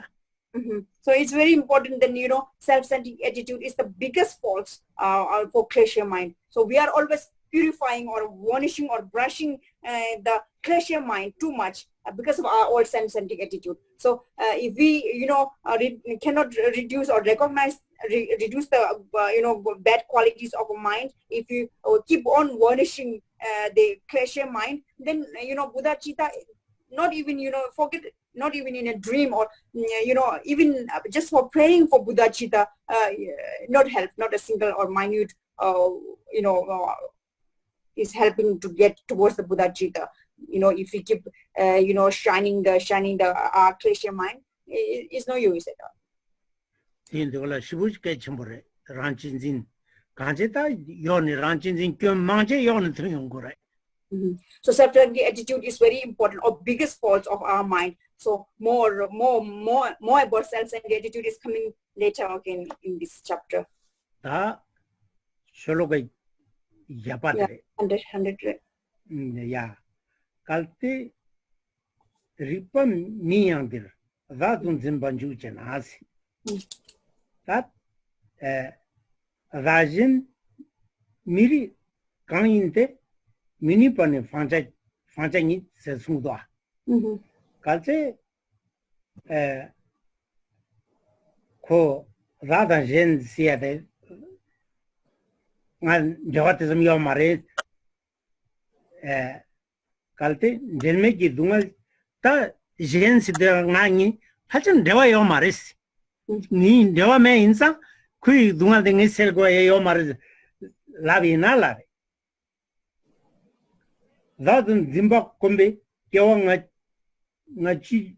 So it's very important that self-centered attitude is the biggest fault for klesha mind. So we are always purifying or varnishing or brushing the klesha mind too much because of our old self-centric attitude. So if we cannot reduce or reduce the bad qualities of a mind, if you keep on varnishing the klesha mind, then Bodhicitta, not even forget, not even in a dream or even just for praying for Bodhicitta, not help, not a single or minute is helping to get towards the Bodhicitta. If we keep shining the klesha mind, it's no use at all. In the Shibuch Ketchumbre, Ranchin Kanjeta, Yon Ranchin Kyum Manje Yon Triungure. So self-centered attitude is very important, or biggest fault of our mind. So more about self-centered attitude is coming later again in this chapter. Shologai Yapatre. 100. Yeah. Kalte ripa miyangdir zadun zimbanju janasi that rajin miri kanginte mini pane fanchani se sungdwa kalse ko rada jen siade ngan jawatism yo mare kalte jelme ki dungal ta jen sidra ngani hachan dewa yo mares ni dewa me insa kui dungal de ngisel go yo mares labi na la dadun zimba kombe kewa ngachi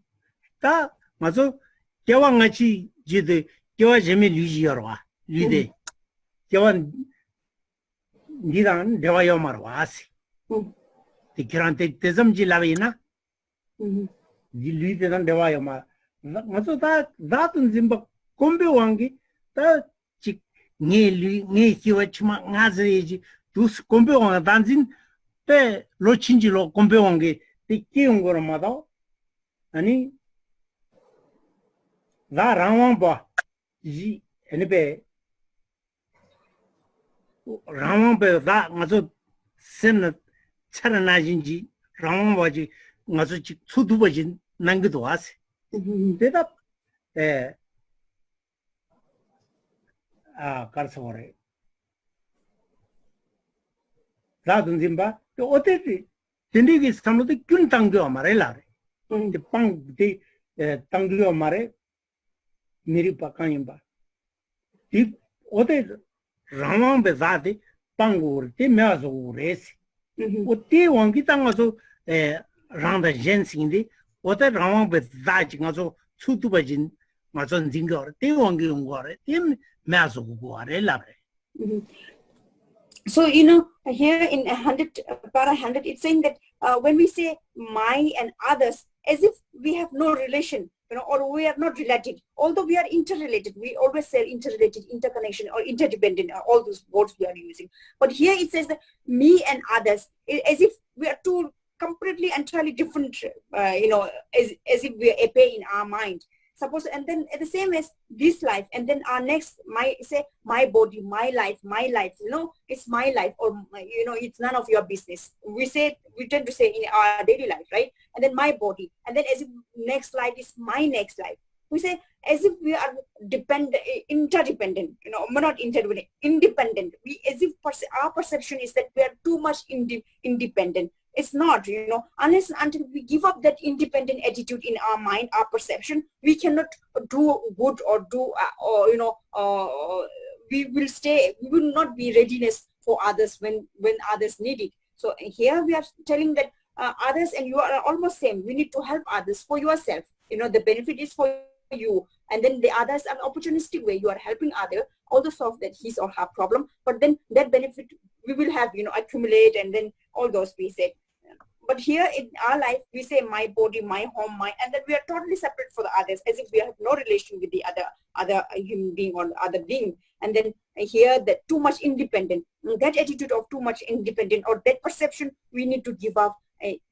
ta maso kewa ngachi jide kewa jeme luji yorwa lide kewa nidan dewa yo marwa asi te kirante tezamji lavina lide dan dewa yo mar maso ta dadun zimba kombe wangi ta chik nge kiwa chima ngazeji dus kombe wanga danjin te lo chinji lo kombe wangi te kiungoro mada ani da rangwang ba ji enibe rangwang be da ngazo sen chara najinji rangwang ba ji ngazo ji sudu ba ji nangido ase deda karsamore da dunjimba to ote tindigi samlo kyun tangyo amare lare de pang de tangyo amare meri pakayimba di ote ramang be zade pangur te meazo ures ote wangi tangazo randa jensindi ote ramang be zaji ngazo chutubajin ngazo jingor te wangi ngore te meazo gore lare. So, you know, here in 100, para 100, it's saying that when we say my and others, as if we have no relation, you know, or we are not related, although we are interrelated. We always say interrelated, interconnection, or interdependent, all those words we are using. But here it says that me and others, as if we are two completely, entirely different, you know, as if we are a pair in our mind. Suppose, and then the same as this life, and then our next, my body, my life, you know, it's my life, or, you know, it's none of your business. We tend to say in our daily life, right? And then my body, and then as if next life is my next life. We say as if we are interdependent, you know, not interdependent, independent. We, as if our perception is that we are too much independent. It's not, you know, unless until we give up that independent attitude in our mind, our perception, we cannot do good or do, or, you know, we will not be readiness for others when others need it. So here we are telling that others and you are almost same. We need to help others for yourself. You know, the benefit is for you. And then the others are opportunistic way. You are helping other, although solve that his or her problem. But then that benefit we will have, you know, accumulate, and then all those we say. But here in our life, we say my body, my home, my, and then we are totally separate for the others, as if we have no relation with the other human being or other being. And then here that too much independent, that attitude of too much independent, or that perception we need to give up.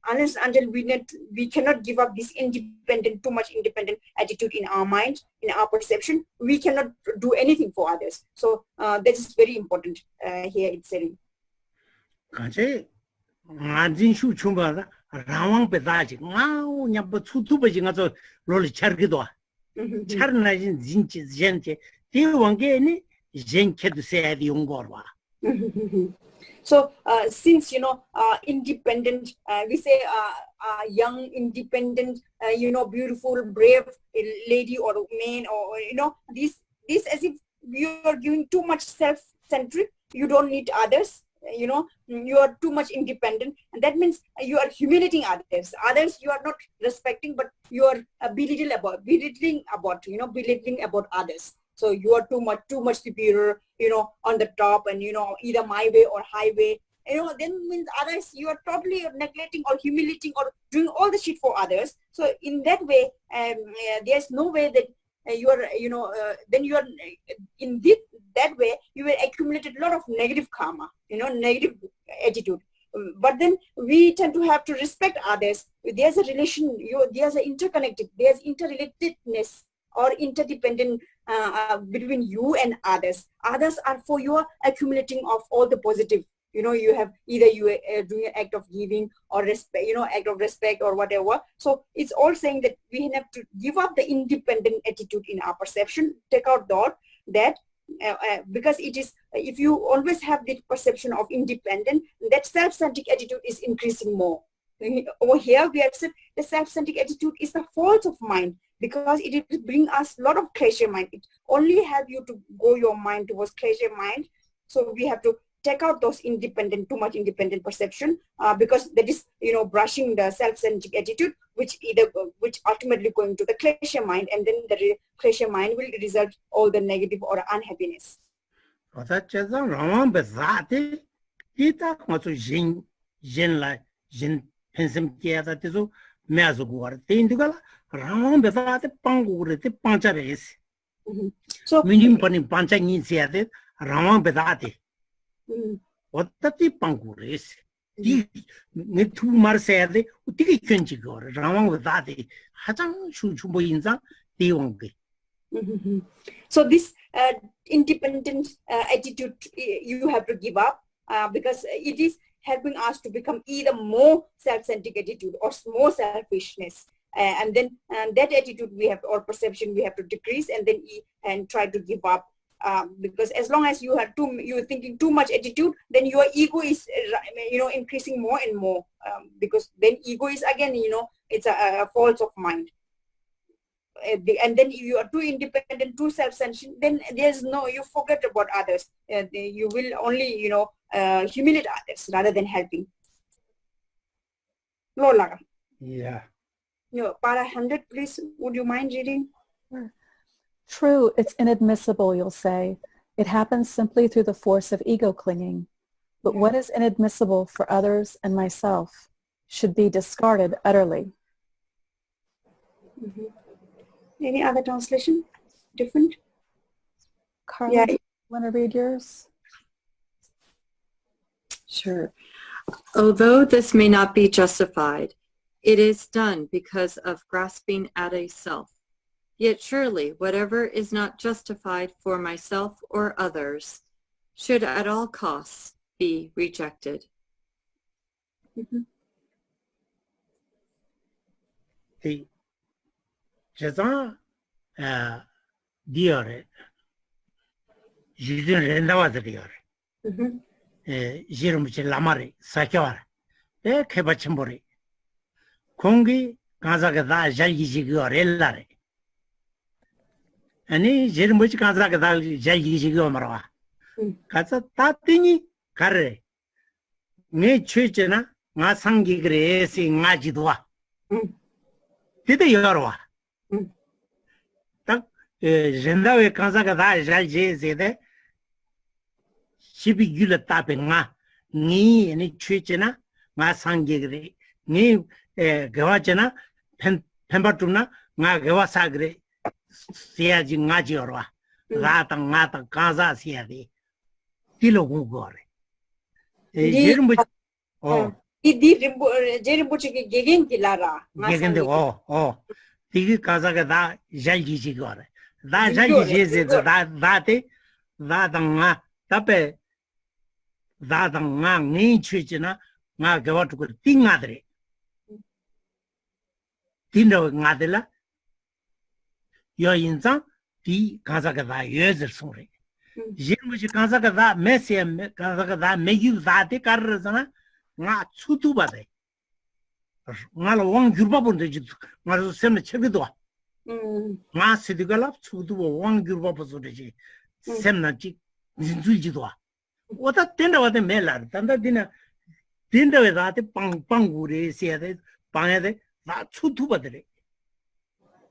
Unless until we cannot give up this too much independent attitude in our mind, in our perception, we cannot do anything for others. So this is very important here it's saying. Ngajin shu chumba rawang pedaji ngau nyamba chutubaji ngazo loli chargido charna jin jinchi gente ti wange ni jenke du se adi ungorwa. So since, you know, independent, we say young, independent, you know, beautiful, brave lady or man, or, you know, this as if you are giving too much self-centric, you don't need others. You know, you are too much independent, and that means you are humiliating others. Others you are not respecting, but you are belittling about others. So you are too much superior, you know, on the top, and, you know, either my way or highway. You know, then means others you are totally neglecting or humiliating or doing all the shit for others. So in that way, there's no way that you are, you know, then you are in that way you will accumulate a lot of negative karma, you know, negative attitude. but then we tend to have to respect others. There's a relation, there's an interconnected, there's interrelatedness or interdependent between you and others. Others are for your accumulating of all the positive. You have either you are doing an act of giving or respect, act of respect or whatever. So it's all saying that we have to give up the independent attitude in our perception, take out that because it is, if you always have the perception of independent, that self-centric attitude is increasing more. Over here, we accept the self-centric attitude is the fault of mind because it will bring us a lot of pleasure mind. It only help you to go your mind towards pleasure mind. So we have to take out those too much independent perception because that is, brushing the self-centric attitude, which ultimately going to the pleasure mind, and then the pleasure mind will result all the negative or unhappiness. So what the panguris? Need to Marseille, Tiki Kunchigor, Ramon with that, Hatang Shuchuboinza, they won't be. So this independent attitude you have to give up because it is helping us to become either more self-centric attitude or more selfishness. And then that attitude we have, or perception we have to decrease and try to give up. Because as long as you're thinking too much attitude, then your ego is increasing more and more because then ego is again it's a fault of mind, and then if you are too independent, too self-centered, then there's you forget about others. You will only humiliate others rather than helping. Lola. Yeah. Para 100, please. Would you mind reading? Sure. True, it's inadmissible, you'll say. It happens simply through the force of ego clinging. But what is inadmissible for others and myself should be discarded utterly. Any other translation? Different? Carla, do you want to read yours? Sure. Although this may not be justified, it is done because of grasping at a self. Yet surely whatever is not justified for myself or others should at all costs be rejected. The Jazan Diore, Judin Rendawa Diore, Jirumuchi Lamari, Sakyawara, Kebachimbori, Kongi, Kazakada, Jayigore, 아니 제일 뭐지 가자가 자기지고 말아. 가서 따더니 가래. 내 최제나 나 상기 그래서 나지도 와. 되게 여러 와. 딱 젠다에 가자가 다 잘제세데. 시비 귤을 따병아. 니 아니 최제나 나 상기 그래. 니 거와잖아. 펜바tum나 나 거와사 그래. Siaji ngaji orwa, ngata kaza siadi, kilo gugore. Jerimbuchi, Jerimbuchi gegen kilara. Gegen the Tigi kaza da jalgi gore. Da jalgi is that nga tape that nga ni chichina nga gawat ko tingadre. Tindo ngadela. Your insan, the Kazakada, years or so. Jimuchi Kazakada, Messi and Kazakada, make you that the Karazana, not Sutubade. Not a one Gurubabun, not a semi Chevidua. Not Sidigala, Sutu, one Gurubaposoji, Semnachi, Zinjidua. What a tender of the Mela, Tanda dinner without the Panguri, Siade, Pangade, not Sutubade.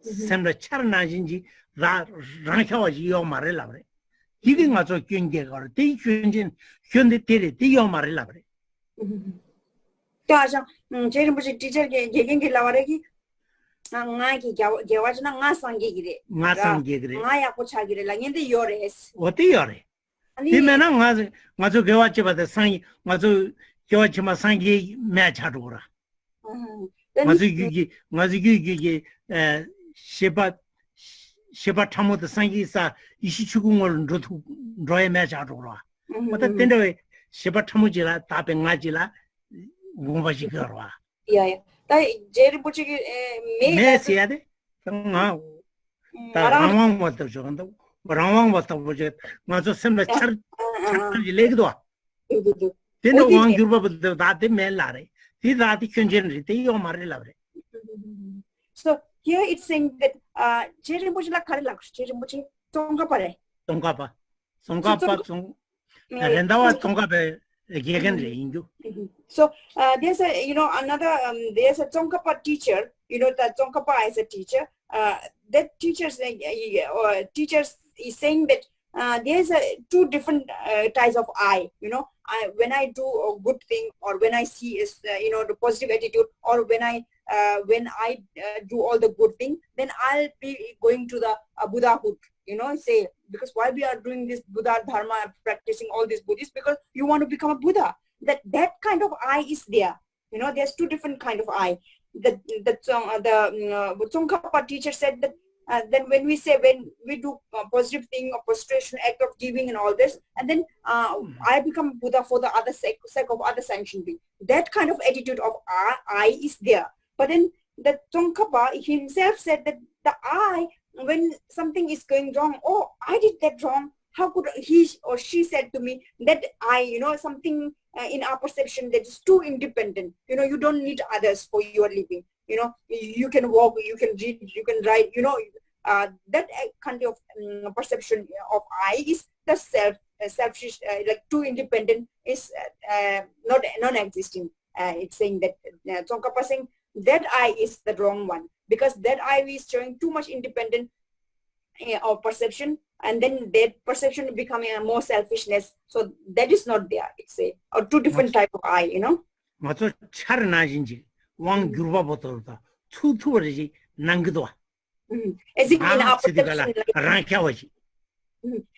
Sembra Charnajinji, that Rankawaji Yomarelabre. Giving us a Kunge or T. Kunjin, Kundi Tiri, Yomarelabre. Taja, Jerimbuchi teacher gegen Lavareki, Naki, Gavajana, Nasangigre, Nasangigre, Maya Pochagre, like in the Yores. What the Yore? The man was to go watch about the sign, was to George Masangi Machadura. Then Mazugi Sheba Tamu the Sangisa Ishichugumor Droy Machadura. But at the end of it, Sheba Tamujila, Tapping Majila, Wumbajigarwa. yeah. Jerry Butchig Messiade? Ramon was the Jondo, Ramon was the budget, was a similar church legdo. Then one group of the Melare. These are the congeniality or Marilare. So here it's saying that Jerry Butchila Karilaks, Jerry Butchi, Tongapare. Tongapa. Songapa, Rendawa Tongape, again. So there's a another there's a Tsongkhapa teacher, that Tsongkhapa is a teacher. That teachers is saying that there's two different types of I. When I do a good thing, or when I see is the positive attitude, or when I do all the good thing, then I'll be going to the Buddhahood. Say, because why we are doing this Buddha Dharma, practicing all these Buddhists, because you want to become a Buddha. That kind of I is there. There's two different kind of I. The Tsongkhapa teacher said that then when we do a positive thing, a prostration, act of giving and all this, and then I become Buddha for the other sake of other sanctioned being. That kind of attitude of I is there. But then the Tsongkhapa himself said that the I, when something is going wrong, oh, I did that wrong. How could he or she said to me that I, something in our perception that is too independent. You don't need others for your living. You can walk, you can read, you can write. That kind of perception of I is the selfish, like too independent, is not non-existing. It's saying that Tsongkhapa saying that I is the wrong one, because that I is showing too much independent of perception, and then that perception becoming a more selfishness. So that is not there. It's a two different type of I. Mato Charnajinji, one Gurubata, two tours, Nangdwa. As if in our perception,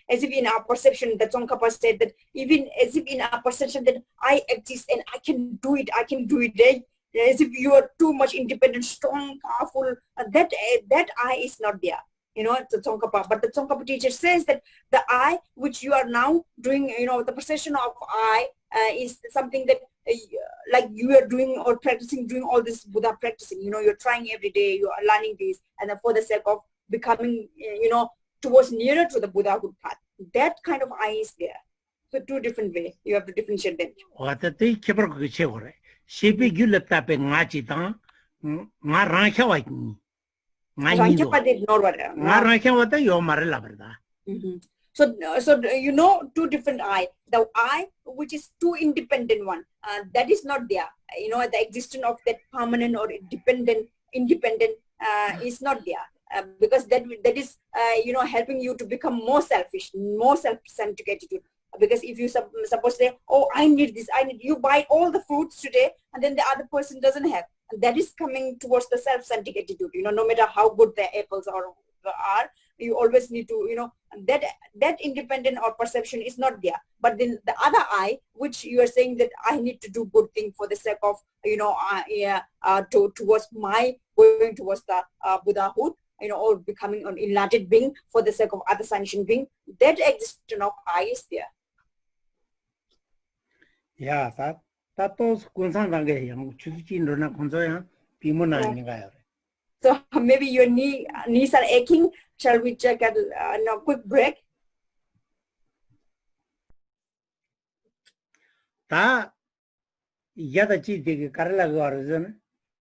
as if in our perception, the Tsongkhapa said that even as if in our perception that I exist and I can do it, as if you are too much independent, strong, powerful, that I is not there. It's a Tsongkhapa. But the Tsongkhapa teacher says that the I, which you are now doing, the perception of I is something that like you are doing or practicing, doing all this Buddha practicing. You're trying every day, you are learning this, and then for the sake of becoming, towards nearer to the Buddhahood path. That kind of I is there. So two different ways. You have to differentiate them. What the thing Shepi Gulatape Machitan, Maranka. So two different I. The I, which is too independent one, that is not there. The existence of that permanent or independent is not there. Because that is helping you to become more selfish, more self-centric attitude. Because if you suppose say, oh, I need this, you buy all the fruits today, and then the other person doesn't have. And that is coming towards the self-centric attitude. No matter how good the apples are, you always need to, that independent or perception is not there. But then the other I, which you are saying that I need to do good thing for the sake of, towards my going towards the Buddhahood, or becoming an enlightened being for the sake of other sentient being, that existence of I is there. Yeah, that's So maybe your knees are aching. Shall we check a quick break? Ta yada chi de karla garzan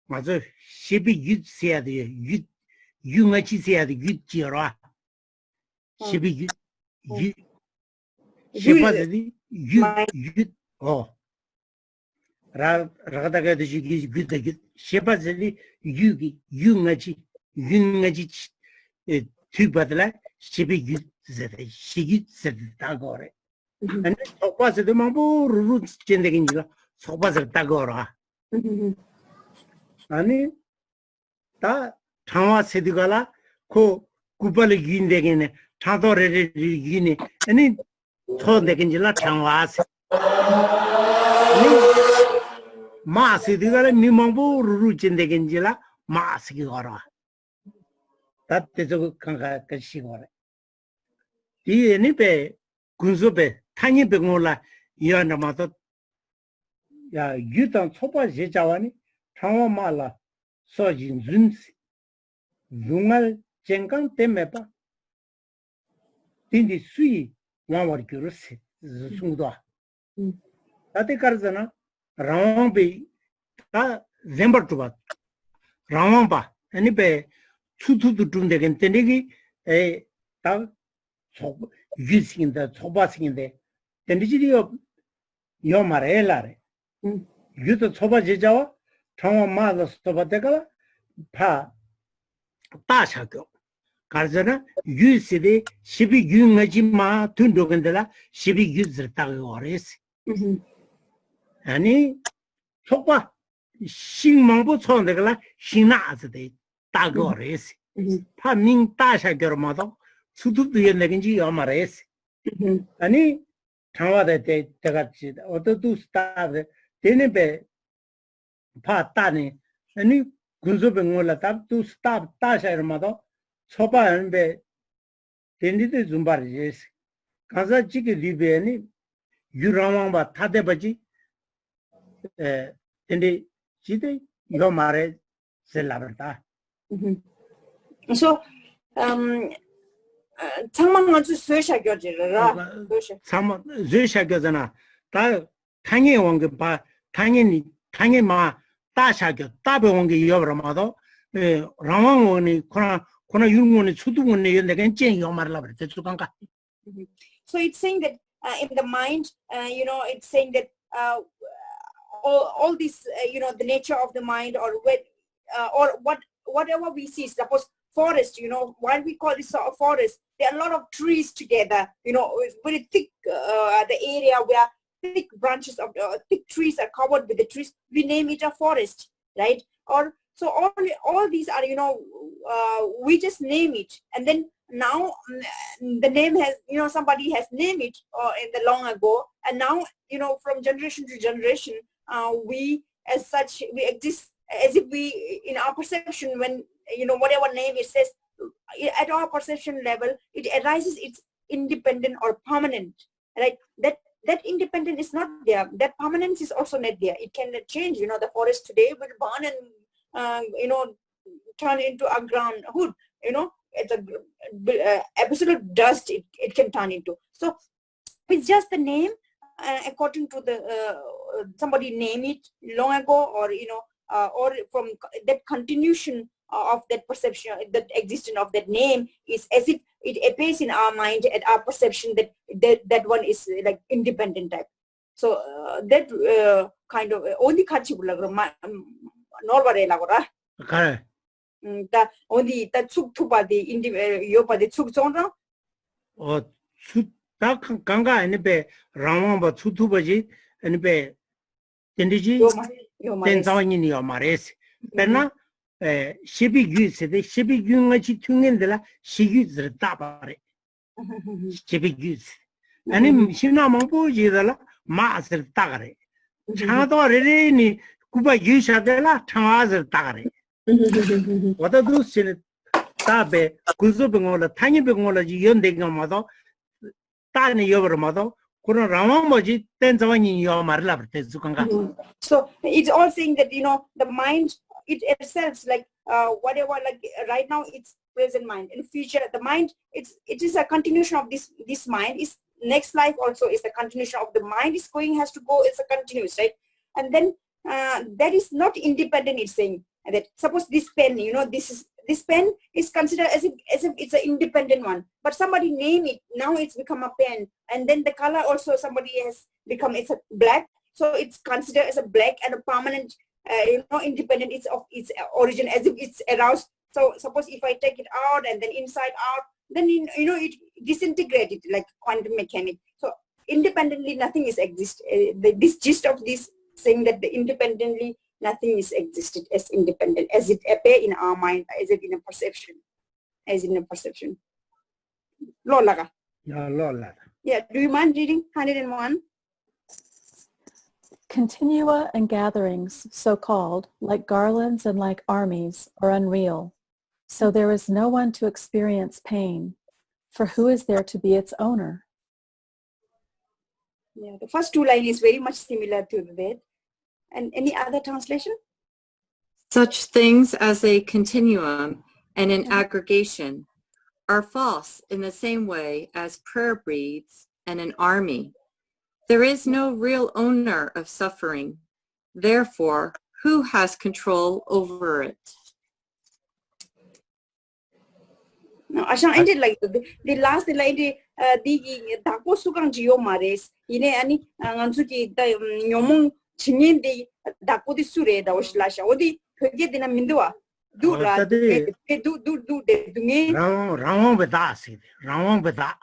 mazo shibi yut sia de yut yunga chi sia de yut jira shibi yut shiba de yut oh ragada ga de yut de yut shiba de yugi yunga chi tu badla shibi yut zede shigi zede ta gore. And so was the mambo roots changing so was a tagora. And that Tama Sedigala, Co Kupali Gindegin, Tadore Gini, and it told the Gingila Tamas. 마스 디가라 미망보 루루진데겐지라 마스기 거라 다때저 강가 그 시거래 이 애니베 군수베 타니베 몰라 이안마도 야 유단 초바 제자와니 상어말라 서진 준스 융알 쟁강 때문에봐 딘디 수이 와와리 그르스 중도 다때 가르잖아 라왕베 다 zembartuba rawamba anibe chutudu dumdegen tenegi ta yusinda chobasinde tendijiyo yomarelare yuto choba jejawa thawa mala stobatega pa tashakyo 가르잖아 유시데 시비 융하지마 둔도근데라 시비 유즈를 따고 어레스 아니 속바 신망부 촌데글라 신나즈데 따고 어레스 파밍 따샤겨마도 수두두에 내긴지 여마레스 아니 당와데 때같이 어떠두 스타데 데네베 파 따니 아니 군소병올라 답두 스타 따샤르마도 초반에 덴디데 좀바르제스 가자 지게 리베니 유라왕바 타데바지 덴디 지데 이거 말에 셀라버다 So 창망만 주 쇠샤겨지라 참 쇠샤겨잖아 다 당에 온게 봐 당연히 마 따샤겨 따베 온게 여버마도 라왕원이 코나 유문의 수두문의 내가 쟁여 말라 그랬대 주간가. So it's saying that in the mind, it's saying that all this, the nature of the mind, or whatever we see. Suppose forest, why we call this a forest? There are a lot of trees together. It's very thick. The area where thick branches of thick trees are covered with the trees, we name it a forest, right? Or so all these are, we just name it, and then now the name has, somebody has named it in the long ago, and now, from generation to generation, we as such, we exist as if we, in our perception, when, whatever name it says, at our perception level, it arises, it's independent or permanent, right? That independent is not there. That permanence is also not there. It can change, the forest today will burn and turn into a ground hood, it's a absolute dust it can turn into. So it's just the name according to the somebody name it long ago, or from that continuation of that perception, that existence of that name is as if it appears in our mind at our perception that one is like independent type. So that kind of only normal lagora. Correct. That only that took to body your body took on. Oh, that ganga and be Ramamba Tutubaji and be Tendiji, then Zawin in your mares. Then she be used, she be Yungachi Tungendela, she used the tabare. She be used. And in Shinamampo Jidala, Master Tagare. Chado Reni, Kuba Yushadela, Tamazer Tagare. What I do see Tabe, Kuzubangola, Tiny Bangola, Yondegamato, Tani Yoveramato, Kuna Ramamoji, then Zawin in your Marla, Tezukanga. So it's all saying that, the mind, it itself, like whatever, like right now it's present mind. In future, the mind, it is a continuation of this mind. Is next life also is the continuation of the mind is going, has to go, it's a continuous, right? And then that is not independent, it's saying that suppose this pen, this pen is considered as if it's an independent one, but somebody name it, now it's become a pen, and then the color also somebody has become, it's a black, so it's considered as a black and a permanent, independent, it's of its origin, as if it's aroused. So suppose if I take it out and then inside out, then it disintegrated like quantum mechanics. So independently nothing is exist. This gist of this saying that independently nothing is existed as independent, as it appear in our mind, as if in a perception, as in a perception. Lolaga. Yeah, Lola. Yeah, do you mind reading 101? Continua and gatherings, so-called, like garlands and like armies, are unreal. So there is no one to experience pain, for who is there to be its owner? Yeah, the first two lines is very much similar to that. And any other translation? Such things as a continuum and an aggregation are false in the same way as prayer beads and an army. There is no real owner of suffering. Therefore, who has control over it? No, Ashan ended like the last line the dako sukang jiyo mares ine ani ngansuki the nyomong chingen the dako di sure da oslasha odi kege dina mindwa du ra du de dunge rawang beda se rawang beda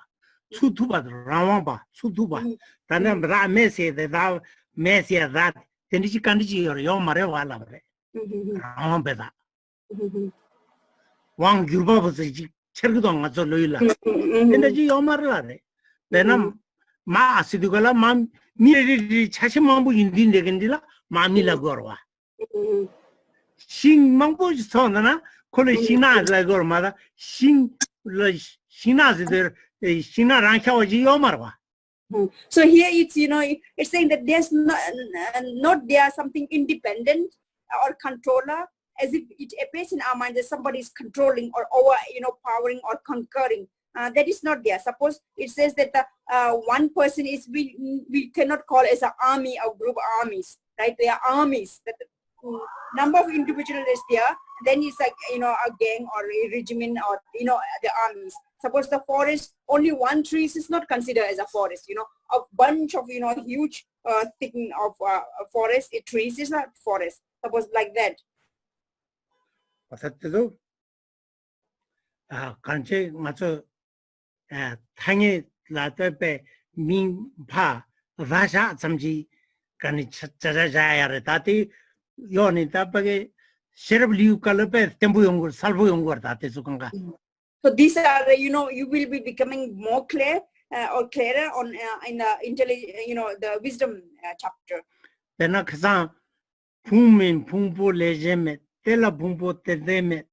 sutuba rawang ba sutuba tane ra me se da me se da tenji kanji yo mare wala bre rawang beda wang gyurba bose chergido ngazo loila tenji yo mare benam 마 아시도가라 마 미리 차시망부 인딘데 근디라 마미라 거와 신망부 선나 콜레 신나라 거마다 신 신나즈들 신나랑 켜지 요마와. So here it's it's saying that there's not there something independent or controller, as if it appears in our mind that somebody is controlling or over powering or conquering. That is not there. Suppose it says that one person is we cannot call as an army or group armies, right? They are armies. That the number of individuals is there. Then it's like a gang or a regiment or the armies. Suppose the forest, only one tree is not considered as a forest. A bunch of huge thing of forest trees is not forest. Suppose like that. 어쨌든 간체 맞춰 당에 라떼베 민파 라샤 잠지 간이 찾아자야래 다티 요니 답게 셰르블리우 칼베 템부 용거 살부 용거 다티 수강가. So these are you will be becoming more clear or clearer on in the the wisdom chapter. 내가 그상 풍민 풍부 레제메 텔라 풍부 때데메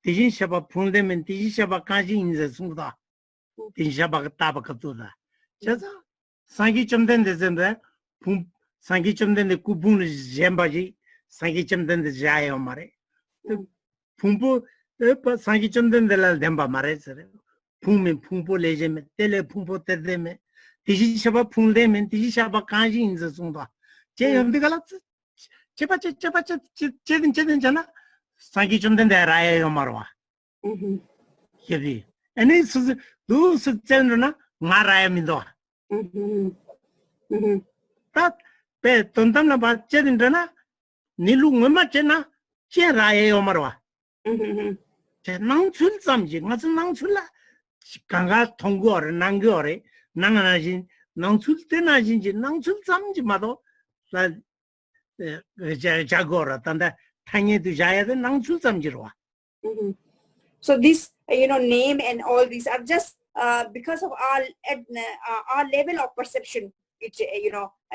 디진샤바 풍데면 디진샤바 까지 인제 숨다 디진샤바 따바카도다 그래서 상기 좀 된 데인데 풍 상기 좀 된데 구분을 젬바지 상기 좀 된데 자요 말에 풍부 상기 좀 된데라 젬바 말에서 풍민 풍부 레제메 텔레 풍부 때데메 디진샤바 풍데면 디진샤바 까지 인제 숨다 제 연비가 제발 제든잖아 상기 좀 된데 라예요 말와 여기 아니 누스 젠르나 나라야 민도 딱배 돈담나 봐 제든잖아 니루 뭐마잖아 제 라예요 말와 제 낭출 잠지 가서 낭출라 강가 통고를 난거래 나나진 낭출 때나진지 낭출 잠지 마도 자고라 단다 당에도 자야도 낭출 잠지로와. So this name and all these are just because of our level of perception. It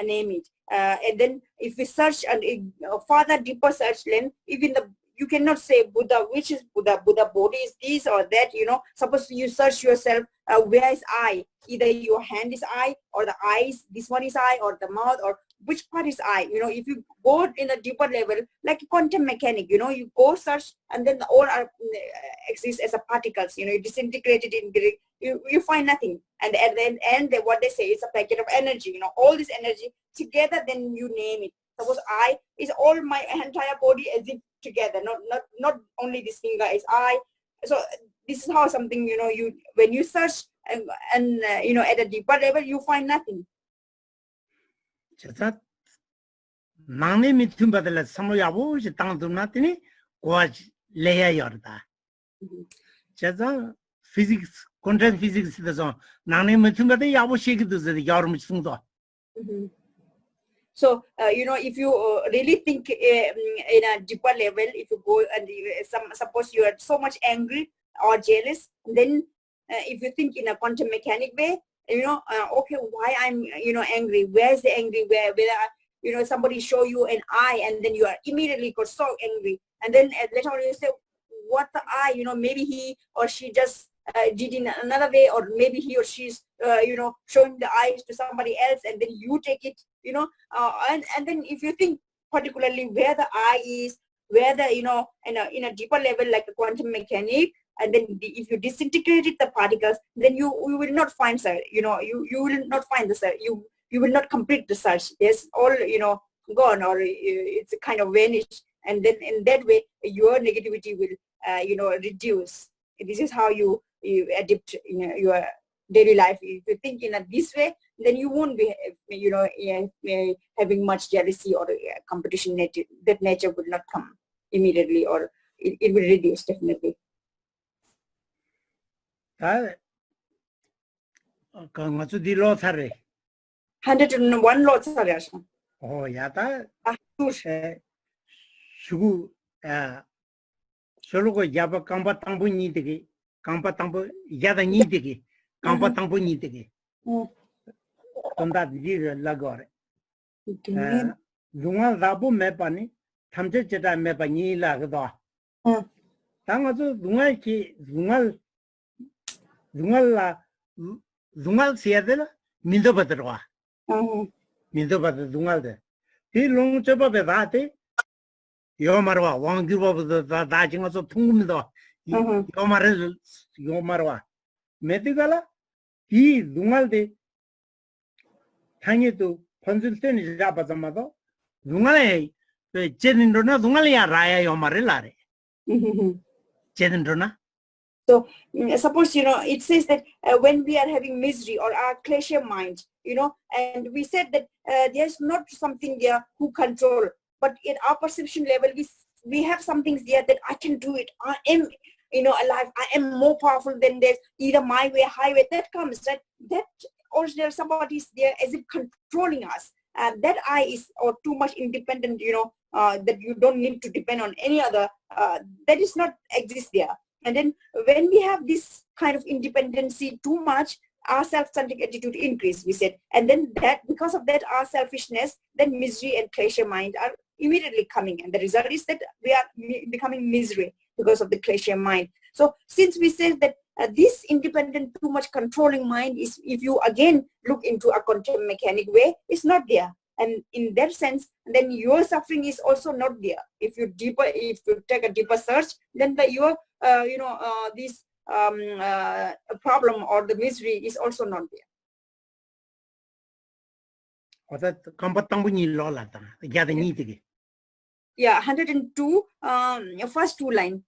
name it and then if we search and further deeper search, then even you cannot say Buddha, which is Buddha body is this or that. Suppose you search yourself, where is I? Either your hand is I, or the eyes, this one is I, or the mouth, or which part is I? If you go in a deeper level, like quantum mechanics, you go search and then all are exist as a particles, you disintegrated in Greek, you find nothing. And at the end, what they say is a packet of energy, all this energy together, then you name it. Suppose I is all my entire body as if together, not only this finger is I. So this is how something, you when you search and at a deeper level, you find nothing. 자, 나네 미튼 받을래 사모야고 이제 땅도 났더니 고아지 레야 열다. 제가 physics, quantum physics 에서 나네 미튼 받을 야고 시기도 여름 중도. So if you really think in a deeper level, if you go and suppose you are so much angry or jealous, then if you think in a quantum mechanic way, okay, why I'm angry? Where's the angry? Whether somebody show you an eye and then you are immediately got so angry. And then later on you say, what the eye, maybe he or she just did in another way, or maybe he or she's, showing the eyes to somebody else, and then you take it, and then if you think particularly where the eye is, where the, in a deeper level, like a quantum mechanic, and then if you disintegrated the particles, then you will not find, sir, you will not find the search. You will not complete the search. It's all, gone, or it's kind of vanished. And then in that way, your negativity will, reduce. This is how you adapt your daily life. If you think in this way, then you won't be, having much jealousy or competition. That nature will not come immediately, or it will reduce definitely. 101 lots are there. Oh, yata. Shugo yaba kamba tambu nidigi, kamba tambu yada nidigi, kamba tambu nidigi. Tonda diri lagore. Lunga rabu mepani, tamje jeta mepa ni lagdo. Tanga tu lunga ki lungal siadela mindo badrwa. Mindo bad lungal de. Ti lung choba bedate. Yomarwa, Wangirwa, the Dajing also Pumdo, Yomarwa. Medigala, he Lungalde, Tangi to Consultant is Rabazamado, Lungale, the Jenindona, Lungalia Raya Yomarillare. Jenindona. So, suppose, it says that when we are having misery or our klesha mind, and we said that there's not something there who control. But in our perception level, we have some things there that I can do it. I am, alive. I am more powerful than this. Either my way, highway. That comes. That original somebody is there as if controlling us. That I is or too much independent. That you don't need to depend on any other. That is not exist there. And then when we have this kind of independency too much, our self-centered attitude increase, we said. And then that, because of that, our selfishness, then misery and klesha mind are immediately coming. And the result is that we are becoming misery because of the klesha mind. So since we said that this independent, too much controlling mind is, if you again look into a quantum mechanic way, it's not there. And in that sense, then your suffering is also not there. If you take a deeper search, then your, this problem or the misery is also not there. Yeah, 102, first two line.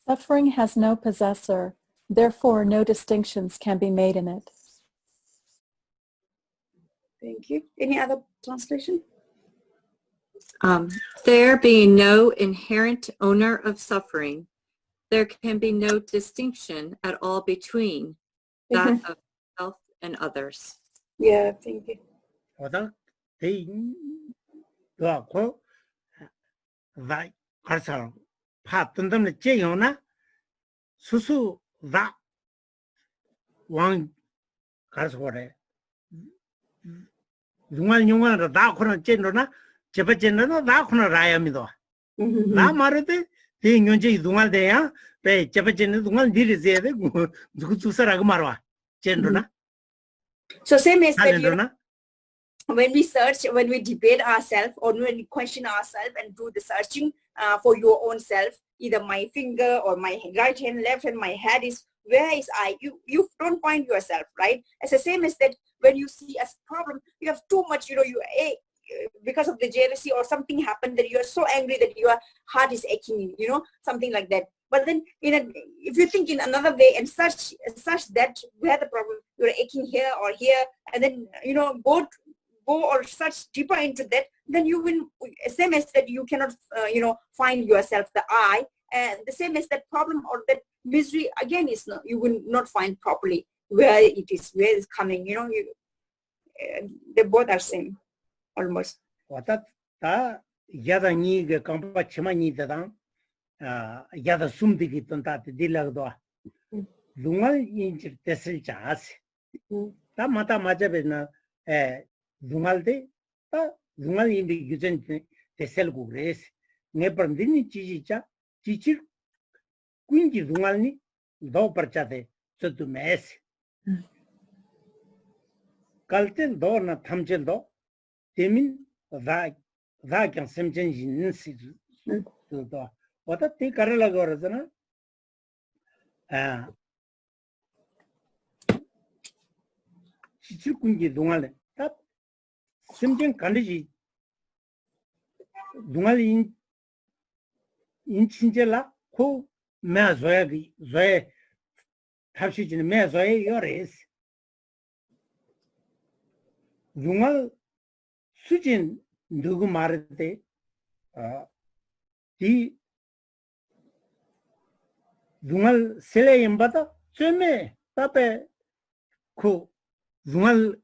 Suffering has no possessor, therefore no distinctions can be made in it. Thank you. Any other translation? There being no inherent owner of suffering, there can be no distinction at all between that of self and others. Yeah, thank you. So same as that, when we search, when we debate ourselves, or when we question ourselves and do the searching for your own self, either my finger or my right hand, left hand, my head is, where is I? You don't find yourself, right? It's the same as that when you see a problem, you have too much, because of the jealousy or something happened that you are so angry that your heart is aching, something like that. But then if you think in another way and search that where the problem, you're aching here or here, and then, go or search deeper into that, then you will, same as that you cannot, find yourself, the I, and the same as that problem or that misery, again, is not, you will not find properly where it is, where it's coming, they both are same, almost. Yada sumdigi tontate dilagdo lungal injir tesil chas ta mata majabe na lungal de ta dungal imbi guzen te sel gugres ne prandini chicha chichir kunji dungal ni do parchate sotu mes kalten do na thamchen do temin da kyang semchen jin si do wata te karala gorazana chichir kunji dungal ta semchen kanji dungal in chinjela ko me zoe tabshi jin me zoe yores dungal sujin 누구 말때 이 중얼 셀레임바다 쩨메 답에 그 중얼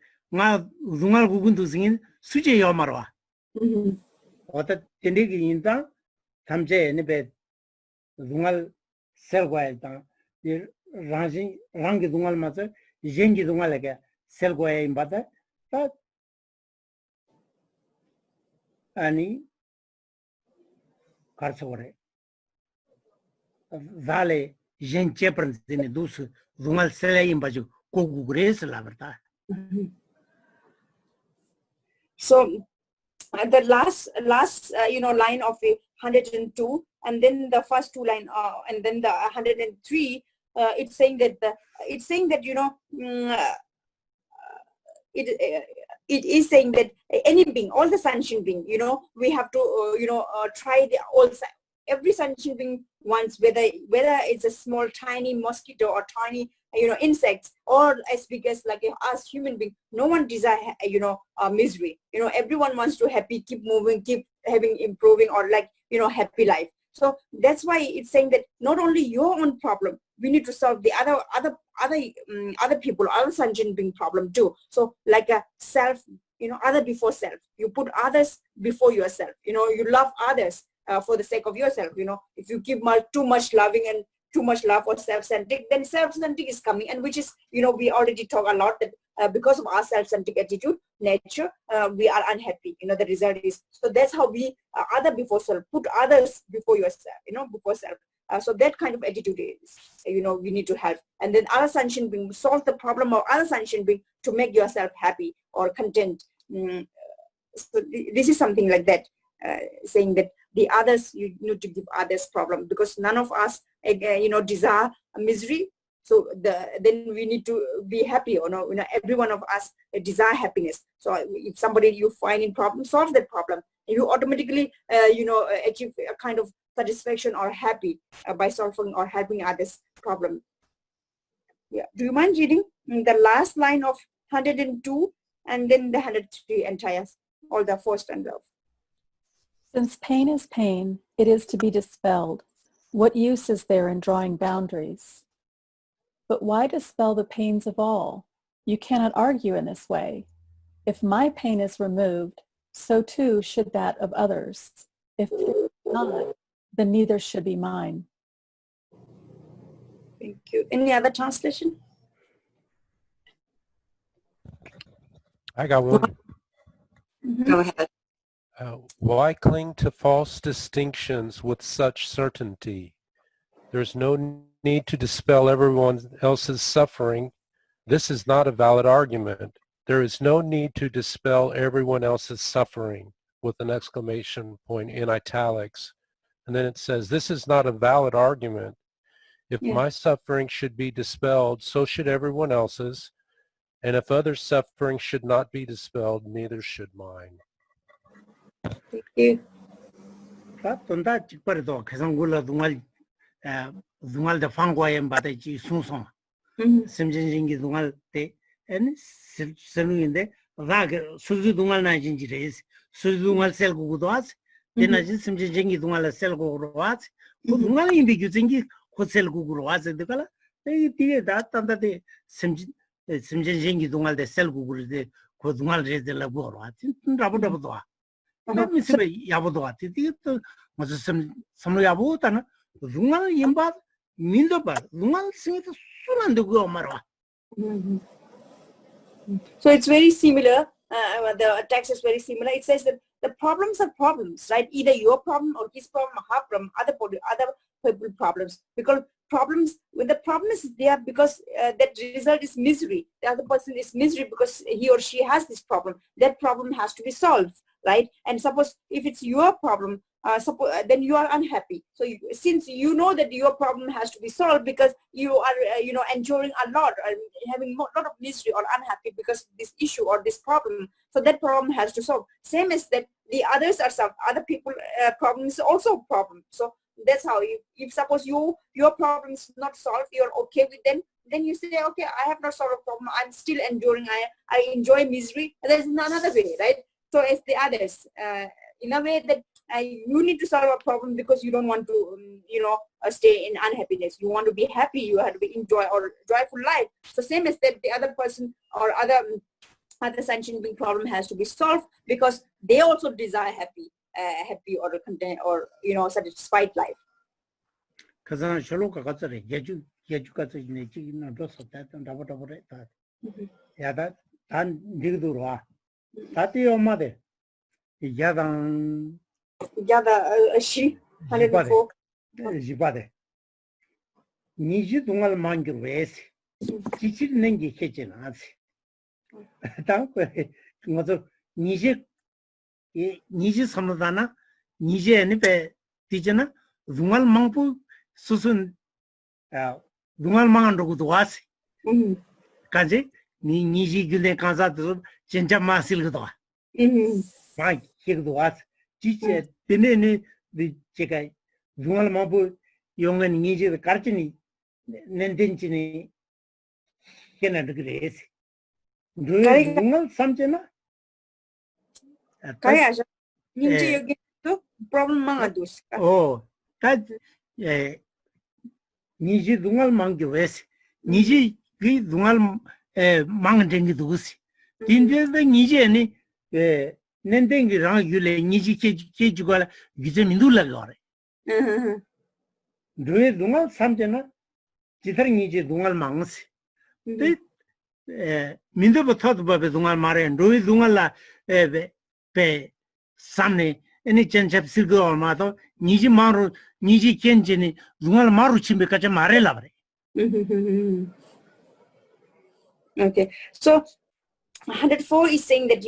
부분도 생긴 수제여 말와 어떤 텐데기 인다 담제 네베 중얼 셀과일다 이 랑기 중얼 맞아 젠기 중얼에게 셀과에 임바다 다 아니 가르쳐버려. Vale, gente aprende dos dungal selaim baju kogugres la verdad. So the last line of 102, and then the first two line, and then the 103, it's saying that it is saying that any being, all the sentient being, we have to try every sentient being once, whether it's a small tiny mosquito or tiny insects, or as big as like us human being. No one desire misery. Everyone wants to happy, keep moving, keep having improving, or happy life. So that's why it's saying that not only your own problem, we need to solve the other people, other sentient being problem too. So like a self, other before self. You put others before yourself. You love others for the sake of yourself. If you give too much loving and too much love for self-centric, then self-centric is coming, and which is, we already talk a lot that because of our self-centric attitude, nature, we are unhappy. The result is, so that's how we other before self, put others before yourself, before self. So that kind of attitude is, we need to help. And then other sentient being, solve the problem of other sentient being to make yourself happy or content. So this is something like that, saying that the others, you need to give others problem, because none of us, desire misery. So then we need to be happy, every one of us desire happiness. So if somebody you find in problem, solve that problem. You automatically, achieve a kind of satisfaction or happy by solving or helping others problem. Yeah. Do you mind reading the last line of 102 and then the 103 entire, all the four stanzas? Since pain is pain, it is to be dispelled. What use is there in drawing boundaries? But why dispel the pains of all? You cannot argue in this way. If my pain is removed, so too should that of others. If it is not, then neither should be mine. Thank you. Any other translation? I got one. Go ahead. Why cling to false distinctions with such certainty? There's no need to dispel everyone else's suffering. This is not a valid argument. There is no need to dispel everyone else's suffering, with an exclamation point in italics. And then it says, this is not a valid argument. If my suffering should be dispelled, so should everyone else's. And if others' suffering should not be dispelled, neither should mine. Thank you. Dungal the Fangwayam Bataji Sunson. Simjingi Dungal te and Selu in the Rag Suzu Dungal Najinjis, Suzungal Selgudas, then I just Simjingi Dungal Selguas, Dungal in the Yuzingi, Hotel Guguas and the color. They did that under the Simjingi Dungal the Selgu, the Kodungal de la Gora, Rabodoa. Let me say Yabodoa, was some Yabotana, Dungal Yimba. So it's very similar the text is very similar. It says that the problems are problems, right? Either your problem or his problem or her problem, other people problems. Because when the problem is there because that result is misery. The other person is misery because he or she has this problem. That problem has to be solved, right? And suppose if it's your problem, then you are unhappy. So since you know that your problem has to be solved because you are enduring a lot, having a lot of misery or unhappy because of this issue or this problem, so that problem has to solve. Same as that the others are some other people problem is also a problem. So that's how if suppose your problem is not solved, you're okay with them, then you say, okay, I have not solved a problem, I'm still enduring, I enjoy misery. There's another way, right? So as the others, in a way that you need to solve a problem because you don't want to, stay in unhappiness. You want to be happy. You have to be enjoy or joyful life. So same as that, the other person or other sentient being problem has to be solved because they also desire happy or content or satisfied life. Kazan shaloka katsare yeju katsare ne chi na do so ta ta ba re ta ya da tan digdu ro ta ti o ma de ya dan She 104 jibade niji dungal mangir wes chichir nengi kechen asi ta ko ngozo niji samdana niji ne pe tijana dungal mangpu susun dungal mangan rogu doas kaje niji gune kanza do chencha masil go ma kir doas chiche tene ne de cheka dungal mangpu yongan niji de karchini nendenchini kena de gres dungal samchena kaya ninja yogi to problem mangadus ta niji dungal mangyo wes niji gi dungal mangengi dusi dinde de niji ni nendengi rang yule niji ke jugala gize mindula gore due dungal samjena jitar niji dungal mangs de mindo bothot babe dungal mare due dungal la pe samne any chenchap silgo or mato niji maru niji kenjini dungal maru chimbe kacha mare labre. Okay, so 104 is saying that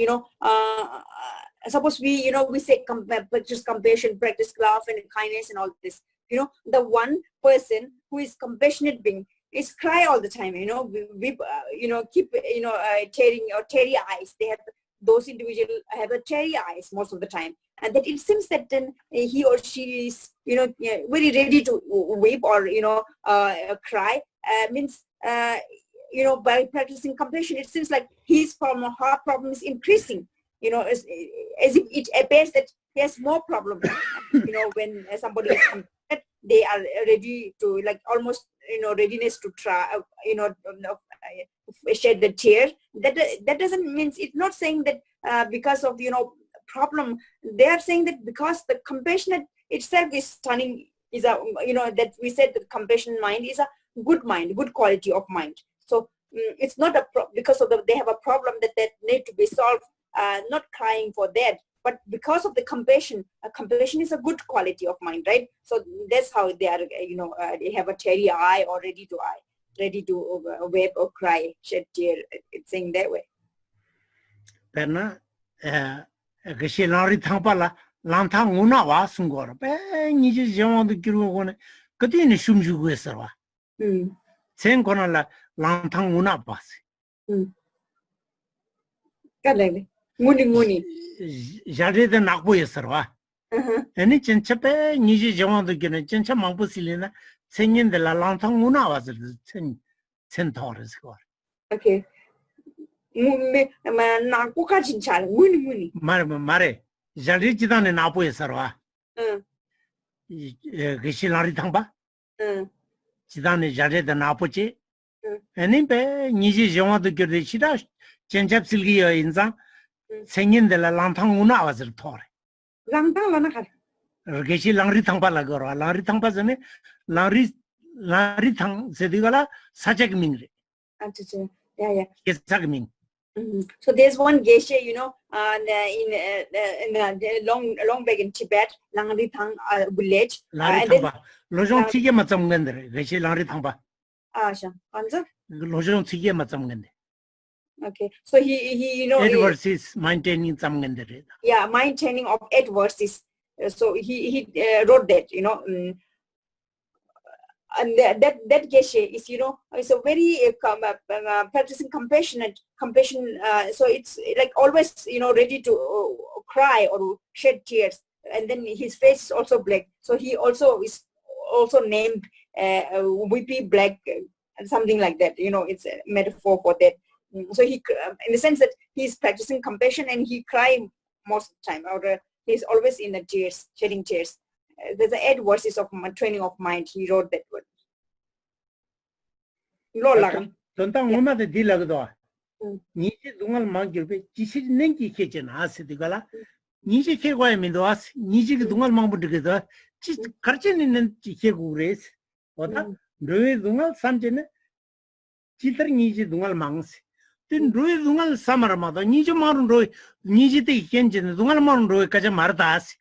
suppose we we say practice compassion, practice love and kindness and all this. The one person who is compassionate being is cry all the time. We keep teary eyes. They have those individuals have a teary eyes most of the time, and that it seems that then he or she is very ready to weep or cry. Means by practicing compassion, it seems like his problem or her problem is increasing. As if it appears that he has more problems. When somebody is compassionate, they are ready to almost readiness to try shed the tear. That doesn't mean, it's not saying that because of problem. They are saying that because the compassionate itself is stunning, is a that we said that compassion mind is a good mind, good quality of mind. So it's not because of they have a problem that need to be solved. Not crying for that, but because of the compassion. Compassion is a good quality of mind, right? So that's how they are. They have a teary eye or ready to weep or cry, shed tear. It's saying that way. Perna Geshe Lari Thampala Lantang Una was Sungor. Niji Jamon the Guru Katin Shumju Wesera. Sen Konala Lantang Una Pass. Muni. Jade the Nakwe Serva. Any chenchape, Niji Jamon the Gene, Chencha Mampusilina, singing the La Lantang Una was the Centaurus. Okay. Nakuka Chinchal, Muni. Mare, Jadichidan and Apo Serva. Geshe Lari Tamba. Chidane Jade the Napoche. And in Pe, Niji Jamon the Gurishida, Chenchap Silgia Inza. Singing the Lantang Una was a toy. Lantang Geshe Langri Tangpa Lagora, Lari Tampazane, Lari Tang Sedigala, Sajak Mingre. Yeah. Yes, Sagming. So there's one Geshe, you know, in long back in Tibet, Langri Thang village. And then Lojong Tige Matamgender, Geshe Langri Thangba. Anza? Lojong Tige Matamgende. Okay, so he you know, 8 verses maintaining Tamgender. yeah, maintaining of 8 verses. So he wrote that, you know. And that Geshe is, you know, is a very practicing compassion. So it's like always, you know, ready to cry or shed tears. And then his face is also black. So he also is also named Weepy Black, something like that. You know, it's a metaphor for that. So he, in the sense that he's practicing compassion and he cries most of the time, or he's always in the tears, shedding tears. There's the 8 verses of training of mind. He wrote that word. Tontang Mama the Dilagdo. Niji Dungal Mangi, Gishi Nengi Kitchen, Asidicala. Niji Keway Mindoas, Niji Dungal Mambu together, just Karchin in Chiku race. What up? Rui Dungal Sanjane, Chiter Niji Dungal Mangs. Then Rui Dungal Summer Mother, Niji Monroy, Niji the Kenjan, Dungal Monroy, Kajamartas.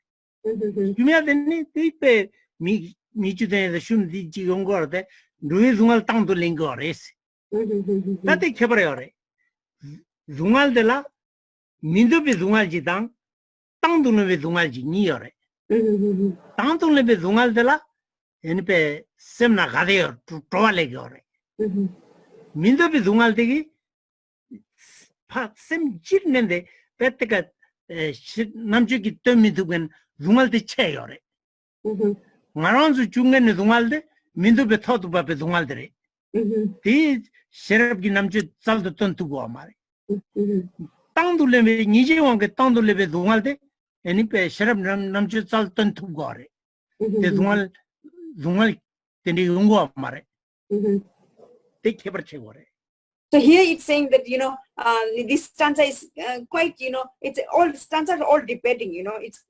You may have the Nipe, me to the Shun di Jungor, Rui Dungal Tang to Lingores. That is Cabrere. Zungal de la Mindu be Zungal Jitang, Tangdun be Zungal Jiniore. Tangdun be Zungal de la Enpe Semna Gader to Toalegore. Mindu be Zungal degi Sem Jirnende, Petka Namjuki Tomitugan, Zungal de Chayore. Maranzu Chungen Zungalde, Mindu be thought about Zungaldere. These Sherab Ginamju Saldaton to go amare. Tangdule Niji won't get Tangdule Zungalde, and if a Sherab Namju Salton to gore. The Zungal Tendiungo amare. Take Heberchegore. So here it's saying that, you know, this stanza is quite, you know, it's all stanzas are all debating, you know, it's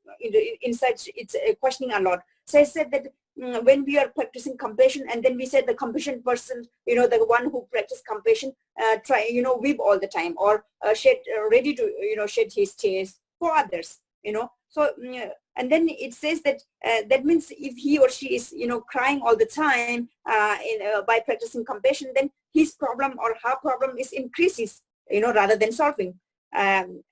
inside it's questioning a lot. So I said that when we are practicing compassion, and then we said the compassion person, you know, the one who practices compassion, try, you know, weep all the time, or ready to, you know, shed his tears for others, you know. So and then it says that that means if he or she is, you know, crying all the time by practicing compassion, then his problem or her problem is increases, you know, rather than solving. And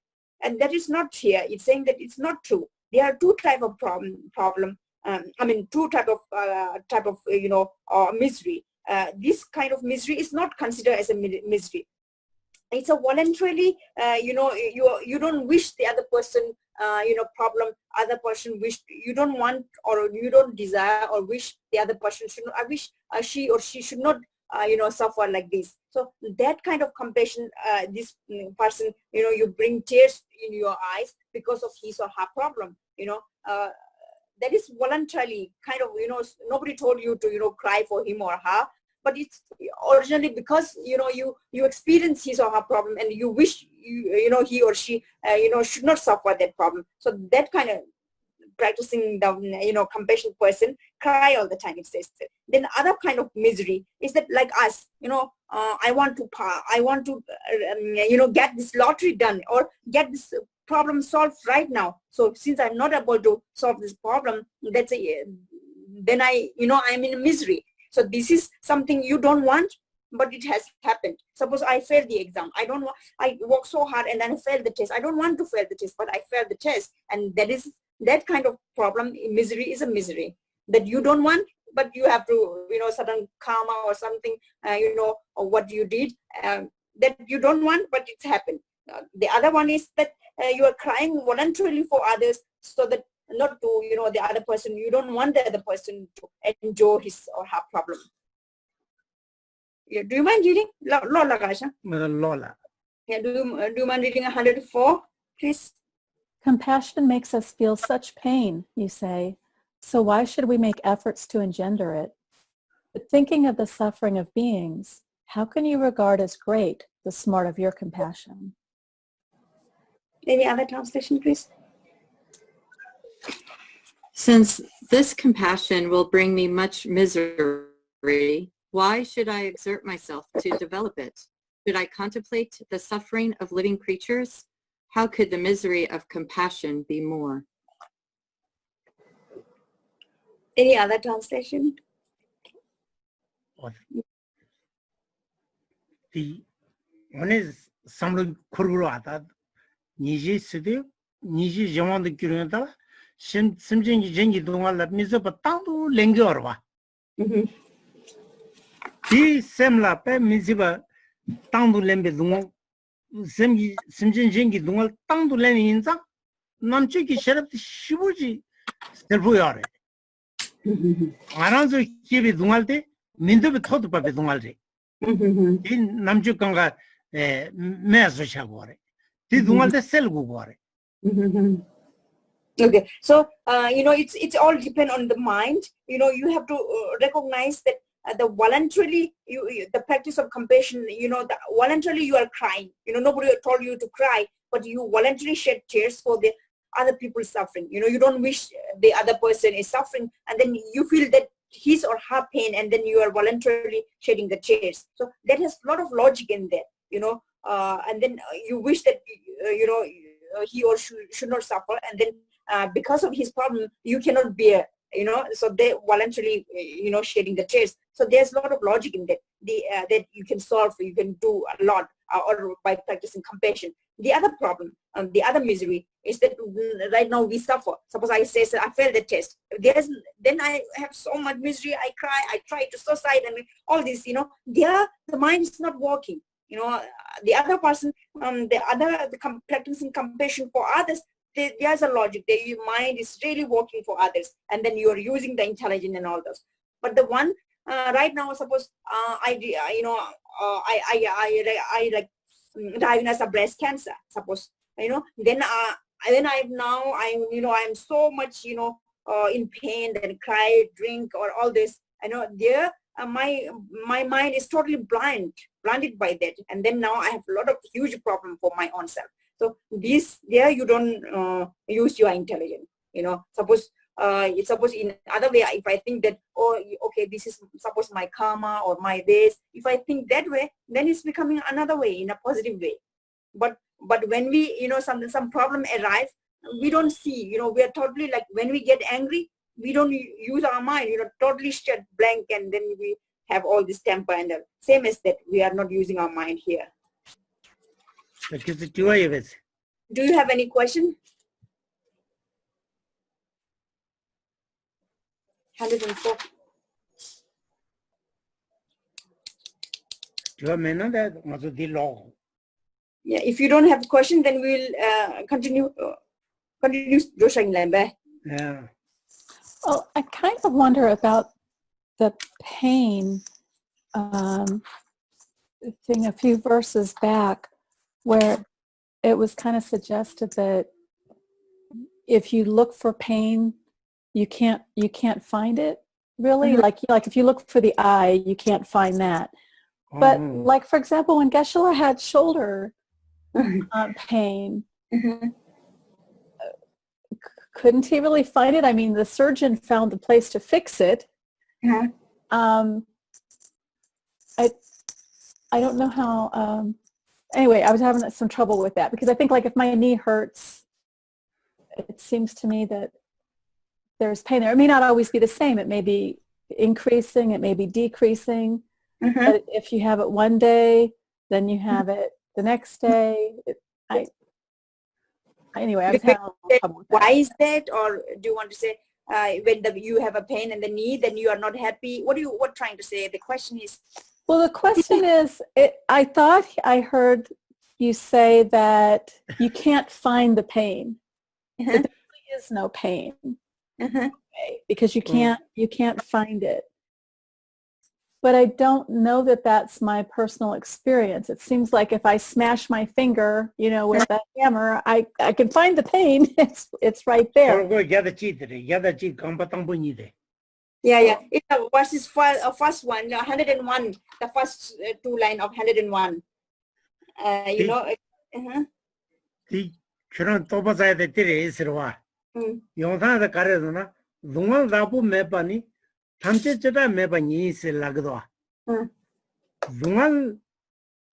that is not here. It's saying that it's not true. There are 2 types of problem. I mean, 2 type of you know, misery. This kind of misery is not considered as a misery. It's a voluntarily, you know, you don't wish the other person, you know, problem. Other person wish, you don't want, or you don't desire or wish the other person should not. I wish she or she should not, you know, suffer like this. So that kind of compassion, this person, you know, you bring tears in your eyes because of his or her problem, you know. That is voluntarily kind of, you know, nobody told you to, you know, cry for him or her, but it's originally because, you know, you experience his or her problem and you wish, you know, he or she, you know, should not suffer that problem. So that kind of practicing the, you know, compassion person cry all the time, it says. Then other kind of misery is that, like us, you know, I want to you know, get this lottery done or get this problem solved right now. So since I'm not able to solve this problem, that's then you know, I'm in misery. So this is something you don't want, but it has happened. Suppose I failed the exam. I worked so hard and then I failed the test. I don't want to fail the test, but I failed the test. And that kind of problem, misery is a misery that you don't want, but you have to, you know, sudden karma or something, you know, or what you did that you don't want, but it's happened. The other one is that you are crying voluntarily for others, so that not to, you know, the other person, you don't want the other person to endure his or her problem. Yeah, do you mind reading? Lola, Gasha? Lola. Yeah, do you mind reading 104, please? Compassion makes us feel such pain, you say, so why should we make efforts to engender it? But thinking of the suffering of beings, how can you regard as great the smart of your compassion? Any other translation, please? Since this compassion will bring me much misery, why should I exert myself to develop it? should I contemplate the suffering of living creatures? How could the misery of compassion be more? Any other translation? The one is some Kurata, Niji City, Niji Jaman the Kurata, Simjing Jengi Dunga, let me say, but Tandu Lengorva. The Semla Pe Miziba, Tandu Lembe Dunga, Simjing Jengi Dunga, Tandu Leninza, Namchiki Sheriff Shibuji, Servuyare. Aranzo Kibi Dungalte, Mindu Totu Pape Dungalte. In Namjukanga Measure. The Dungalte Selgu. Okay, so it's all depend on the mind. You have to recognize that the voluntarily the practice of compassion. The voluntarily you are crying. Nobody told you to cry, but you voluntarily shed tears for the other people suffering. You don't wish the other person is suffering, and then you feel that his or her pain, and then you are voluntarily shedding the tears. So that has a lot of logic in there. And then you wish that he or she should not suffer, and then because of his problem you cannot bear, so they voluntarily shedding the tears. So there's a lot of logic in that, that you can solve, you can do a lot or by practicing compassion. The other problem, the other misery is that right now we suffer. Suppose I say, I failed the test, then I have so much misery, I cry, I try to suicide, and all this, the mind is not working. The other person, practicing compassion for others, there's a logic there. Your mind is really working for others, and then you are using the intelligence and all those. But the one right now, suppose I like diagnosed a breast cancer. Suppose then I'm so much in pain, and cry, drink, or all this. There my mind is totally blinded by that, and then now I have a lot of huge problem for my own self. So there you don't use your intelligence. Suppose in other way, if I think that, oh, okay, this is suppose my karma or my this, if I think that way, then it's becoming another way, in a positive way. But when we some problem arrive, we don't see, we are totally like, when we get angry, we don't use our mind, totally shut blank, and then we have all this temper, and same as that, we are not using our mind here. Do you have any question? 104. Yeah, if you don't have a question, then we'll continue Joshang Lambe. Yeah. Well, I kind of wonder about the pain thing a few verses back, where it was kind of suggested that if you look for pain, you can't find it, really. Mm-hmm. Like if you look for the eye, you can't find that. But like, for example, when Geshe had shoulder pain, couldn't he really find it? I mean, the surgeon found the place to fix it. I don't know how. Anyway, I was having some trouble with that, because I think, like, if my knee hurts, it seems to me that there's pain there. It may not always be the same. It may be increasing. It may be decreasing. But if you have it one day, then you have it the next day. Anyway, I was having a little trouble with that. Why is that? Or do you want to say when you have a pain in the knee, then you are not happy? What trying to say? The question is. Well, the question is, I thought I heard you say that you can't find the pain. That there really is no pain, okay, because you can't find it. But I don't know that that's my personal experience. It seems like if I smash my finger, with a hammer, I can find the pain. It's right there. Yeah. What's this first one? 101. The first two line of 101. The current opposite the Tereswa. Yonta Caredona, Lungal Rabu Mepani, Tante Mepani is Lagdoa. Lungal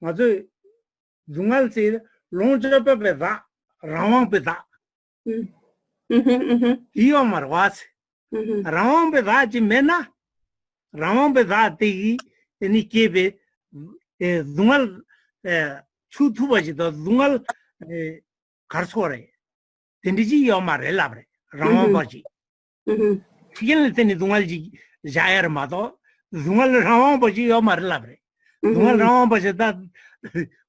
맞아. dungal say longja pe beda rawang beda iyo marwas rawang beda ji mena rawang beda ti ni kebe dungal chu thu ba ji do dungal karsore tendiji yo mare labre rawang ba ji kigen teni dungal ji jaayar ma do dungal rawang ba ji yo mare labre dungal rawang ba ji da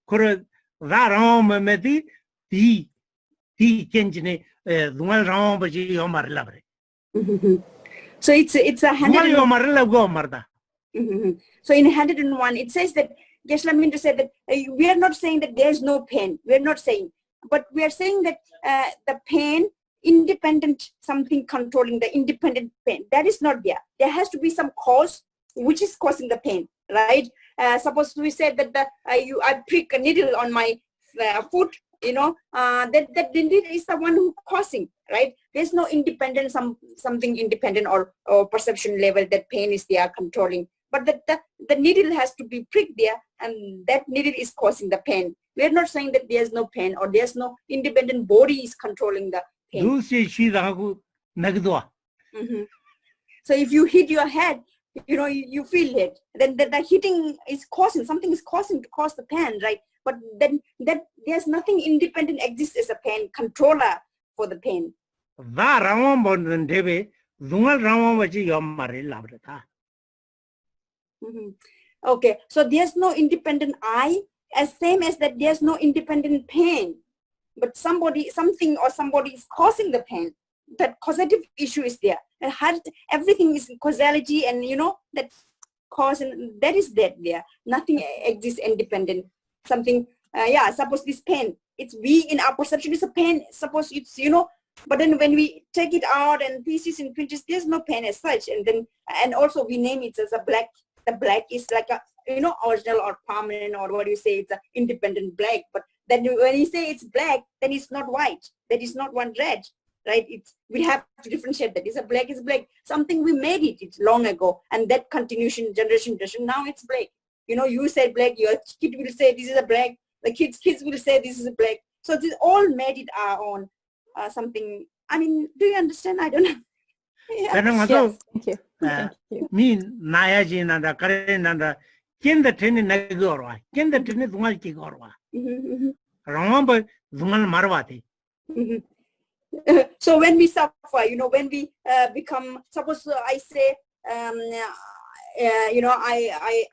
kore ra rawang me di kenjine dungal rawang ba ji yo mare labre So it's a dungal yo mare lago marda. So in 101 it says that Geshe Jinpa said that we are not saying that there is no pain. We are not saying, but we are saying that the pain, independent something controlling the independent pain, that is not there. There has to be some cause which is causing the pain, right? Suppose we said that I prick a needle on my foot, that needle is the one who causing, right? There's no independent something independent or perception level that pain is there controlling. But the needle has to be pricked there, and that needle is causing the pain. We are not saying that there's no pain or there's no independent body is controlling the pain. So if you hit your head, you feel it. Then the hitting is causing, something is causing to cause the pain, right? But then that there's nothing independent exists as a pain controller for the pain. Okay, so there's no independent I, as same as that there's no independent pain, but somebody is causing the pain. That causative issue is there, and everything is causality, and that cause, and that is there. Nothing exists independent. Something, suppose this pain, it's we in our perception is a pain. Suppose it's but then when we take it out and pieces and pinches, there's no pain as such, and also we name it as a black. The black is like a original or permanent, or what do you say, it's an independent black. But then when you say it's black, then it's not white. That is not one red, right? We have to differentiate that. It's a black is black. Something we made it's long ago, and that continuation, generation, now it's black. You say black, your kid will say this is a black. The kids will say this is a black. So this all made it our own something. I mean, do you understand? I don't know. Yes, thank you. Thank you. Mean Nayaji nanda Karen nanda Ken the Trini Nagorwa, Ken the Trini Dungalki Gorwa. Remember Dungal Marwati. So when we suffer, when we become, suppose I say, I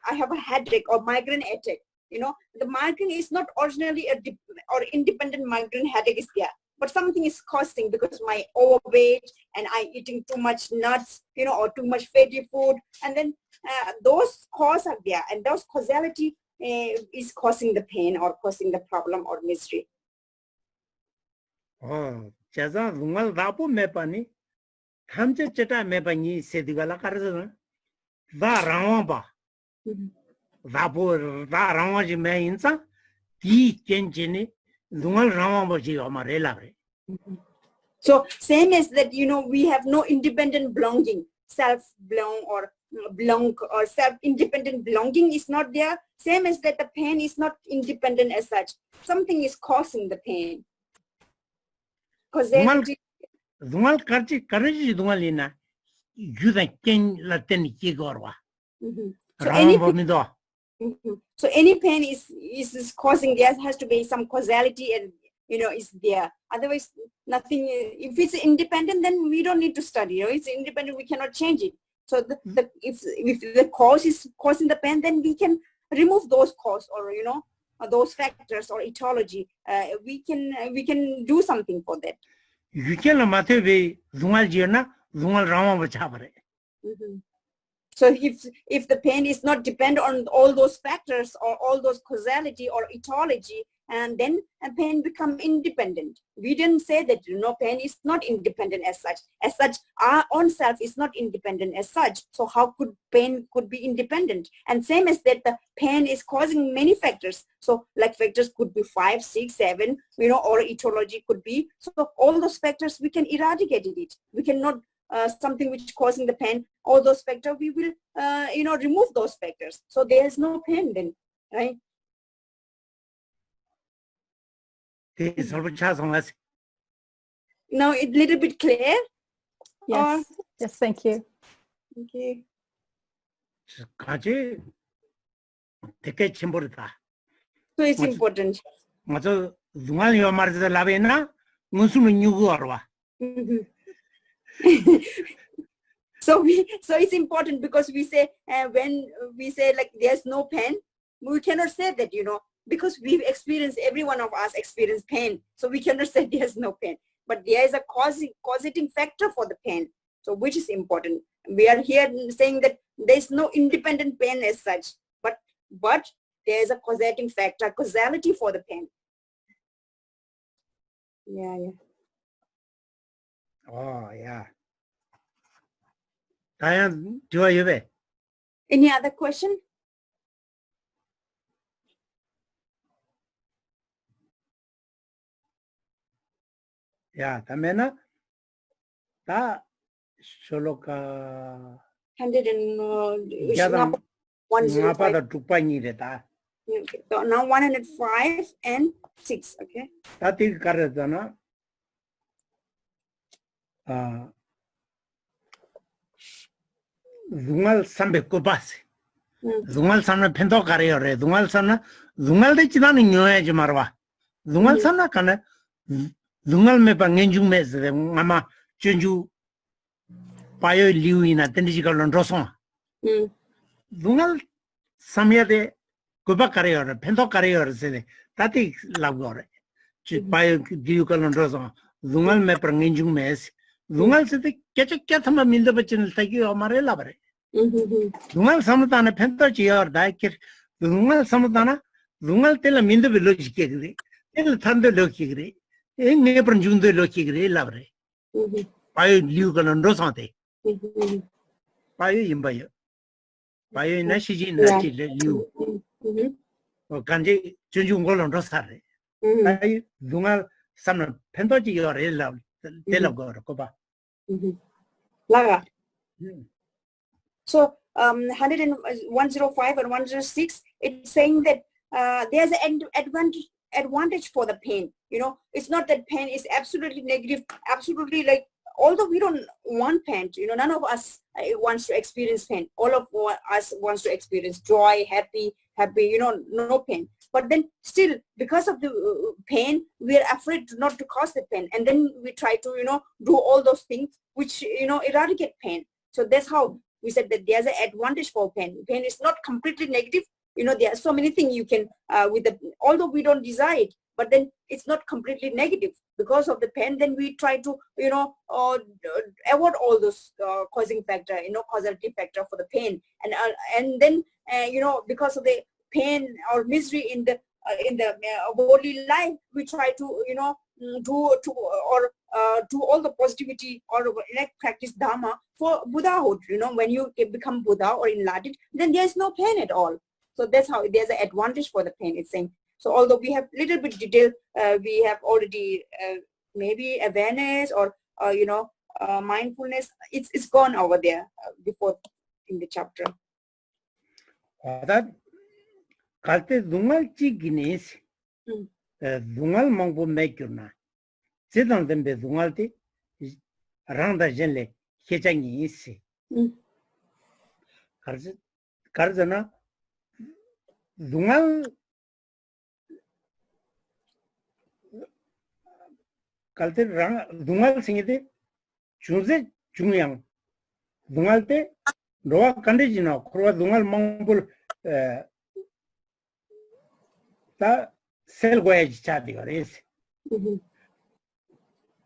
have a headache or migraine attack. The migraine is not originally or independent migraine headache is there. But something is causing because my overweight and I eating too much nuts, or too much fatty food, and then those causes are there, and those causality is causing the pain or causing the problem or misery. Oh, Chaza Rungal Rapo Mepani, Hamcha Cheta Mepani, Sedigala Karzana, Va Ramamba, Rapo, Va Ramaji Mainsa, Ti Kenchini. So same as that, we have no independent belonging, self-belong or belong or self-independent belonging is not there. Same as that the pain is not independent as such. Something is causing the pain. Causality. So any pain is causing, there has to be some causality, and is there. Otherwise, nothing. If it's independent, then we don't need to study. It's independent, we cannot change it. So if the cause is causing the pain, then we can remove those cause or those factors or etiology. We can do something for that. You can be Zungal Jena, Zungal Rama Vachabare. So if the pain is not depend on all those factors or all those causality or etiology, and then a pain become independent. We didn't say that pain is not independent as such. As such, our own self is not independent as such. So how could pain could be independent? And same as that, the pain is causing many factors. So like factors could be 5, 6, 7, or etiology could be. So all those factors we can eradicate it. We cannot. Something which is causing the pain, all those factors, we will, remove those factors. So there is no pain then, right? Now it's a little bit clear? Yes. Yes, thank you. Okay. So it's important. So it's important because we say when we say like there's no pain, we cannot say that, because we've experienced, every one of us experienced pain, so we cannot say there's no pain, but there is a causating factor for the pain, so which is important. We are here saying that there's no independent pain as such, but there is a causating factor, causality for the pain. Yeah. Oh, yeah. Dianne, do you have Any other question? Yeah, Tamena, that Sholoka 105. Okay. So now 105 and 6. Okay. Tati Karadana Zungal Sambe Kubas. Zungal Sana Pento Carriere, Zungal Sana, Zungal de Chidan in New Age Marwa. Zungal Sana Kana Zungal Mepangenju Mes, the Mama Chunju Payo Liu in a Tendical and Roson. Zungal Samia de Kuba Carriere, Pento Carriere, said Tati Lagore. Payo Ducal and Roson. Zungal Mepangenju Mes. Zungal said the Ketama Milda Bachin take you or Marella. Zungal Samatana Pentachi or Dike, Zungal Samatana, Zungal tell a min the village kigri, tell Thunder Lokigri, in Napron Junde Lokigri, Lavre. Payo Lucan and Rosante. Payo Imbayo. Payo Nashiji Nachi Liu. Or Kanji Junjungol and Rosare. Zungal Sama Pentachi or Ella, Delagor, Coba. Laga. So 105 and 106, it's saying that there's an advantage for the pain. It's not that pain is absolutely negative, absolutely like, although we don't want pain, none of us wants to experience pain. All of us wants to experience joy, happy, no pain. But then still, because of the pain, we are afraid not to cause the pain. And then we try to, do all those things which, eradicate pain. So that's how we said that there's an advantage for pain. Pain is not completely negative. There are so many things you can, although we don't desire it, but then it's not completely negative. Because of the pain, then we try to, avoid all those causing factor, causality factor for the pain. And then, because of the pain or misery in the worldly life, we try to, do all the positivity or practice Dharma for Buddhahood. When you become Buddha or enlightened, then there's no pain at all. So that's how there's an advantage for the pain, it's saying. So although we have little bit detail, we have already maybe awareness or, mindfulness, it's gone over there before in the chapter. That Kalte Dungal Chigines, Dungal Mongo Makuna. Sit on them the Dungalti around the Genle, Ketchang is. Karzana Dungal Kalte Dungal Singite, Chuse Chungyang. Dungalte, Roa Kandijino, Kroa Dungal Mongol. The cell wedge categories.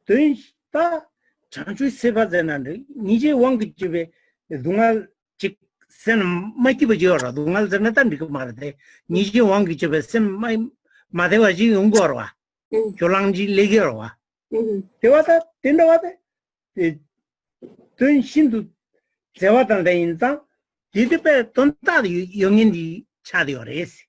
Doing the Chanchu Seva Zenand, Nije Wangichive, Dungal Chick Sen Makibajora, Dungal Zenatan Dikumarte, Nije Wangichive, Sem my Matewaji Ungorwa, Cholangi Legirova. Tewata, Tindawata, doing Shindu Sevatan the Inta, Didipe Tonta, young in the Chadiores.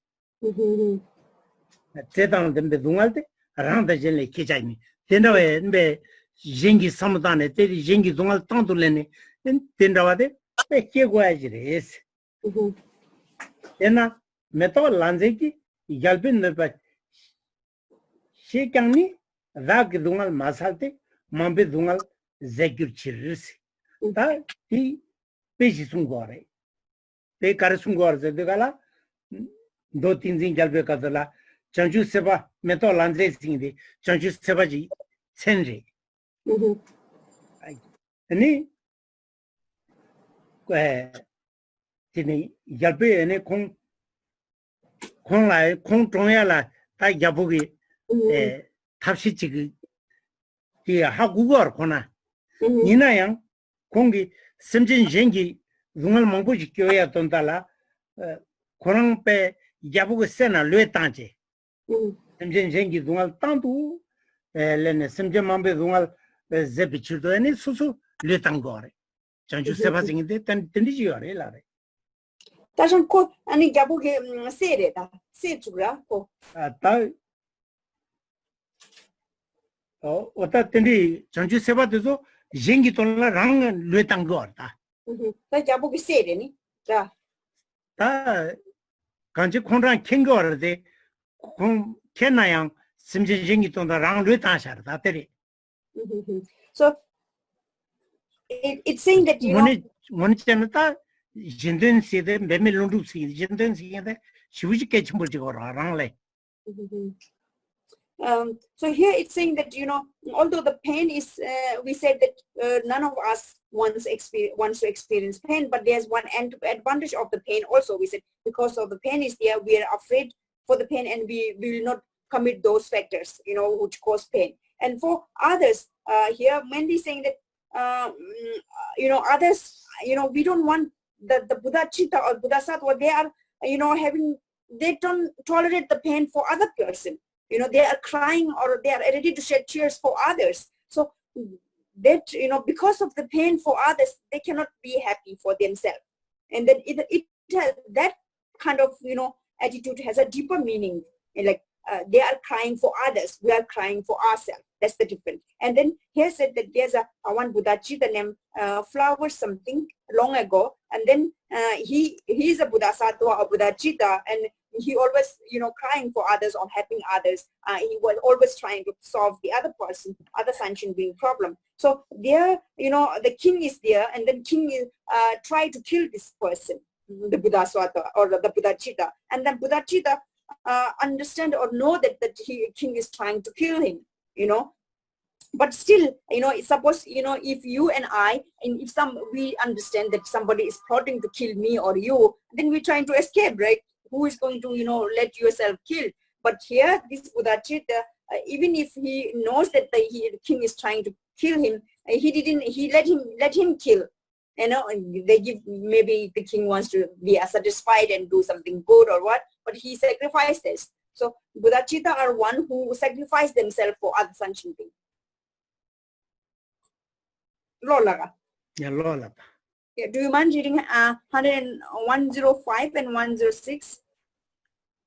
Tetan them the Dungalte, around the Jelly Kijani. Tendaway, Jengi Samadane, Teddy Jengi Dungal Tantulene, and Tendawade, Pekiwajes. Then Metal Lanzeki, Yalpin the 시장니 라기 동안 마살때 mambe dungal zegur chirisi ta ti peji sungore pe kar sungore de gala do tin din jalbe kadala chanju seba meto landre singde chanju seba ji senre ani tini jalbe ene kong lai kong zhongya la ta yabugi tabshi chigi 이 한국어 거나 니나양 공기 심진 전기 용을 먹고지 교야 돈달라 고랑배 야부고 세나 뢰단지 심진 전기 용을 땅도 레네 심진 mambe 용을 제비치도 아니 수수 뢰단 거래 전주 세바징인데 던디지요래 라래 다시 코 아니 야부게 세레다 세주라 코 아따 오다 텐디 전주 세바도서 쟁기 돌라 랑 뢰단 거다 다 야부게 세레니 자 다 간지 콘란 킹거르데 콘 케나양 심진쟁이 돈다 랑 뢰단 샤다 때리 so it's saying that you know 원이 잖다 진든 세데 메밀론도 시 진든 시데 시우지 깨침벌지 거라 랑래 so here it's saying that you know although the pain is we said that none of us wants to experience pain, but there's one advantage of the pain also. We said because of the pain is there, we are afraid for the pain and we will not commit those factors, you know, which cause pain. And for others, here Mandy saying that you know, others, you know, we don't want the Bodhisattva or Bodhisattva, they are, you know, they don't tolerate the pain for other person. You know, they are crying or they are ready to shed tears for others. So that, you know, because of the pain for others, they cannot be happy for themselves. And then it has that kind of, you know, attitude has a deeper meaning. Like they are crying for others, we are crying for ourselves. That's the difference. And then here said that there's a one Bodhisattva named Flower something long ago, and then he's a Bodhisattva or Bodhisattva, and he always, you know, crying for others or helping others. He was always trying to solve the other person, other sentient being problem. So there, you know, the king is there, and then king is try to kill this person, the Bodhisattva or the Bodhisattva, and then Bodhisattva understand or know that king is trying to kill him, you know. But still, you know, suppose, you know, if you and I, and if we understand that somebody is plotting to kill me or you, then we're trying to escape, right? Who is going to, you know, let yourself kill? But here, this Bodhisattva, even if he knows that the king is trying to kill him, he let him kill. You know, they give, maybe the king wants to be satisfied and do something good or what, but he sacrificed this. So Bodhisattva are one who sacrifice themselves for other sentient beings. Lola. Yeah, Lola. Yeah, do you mind reading 105 and 106?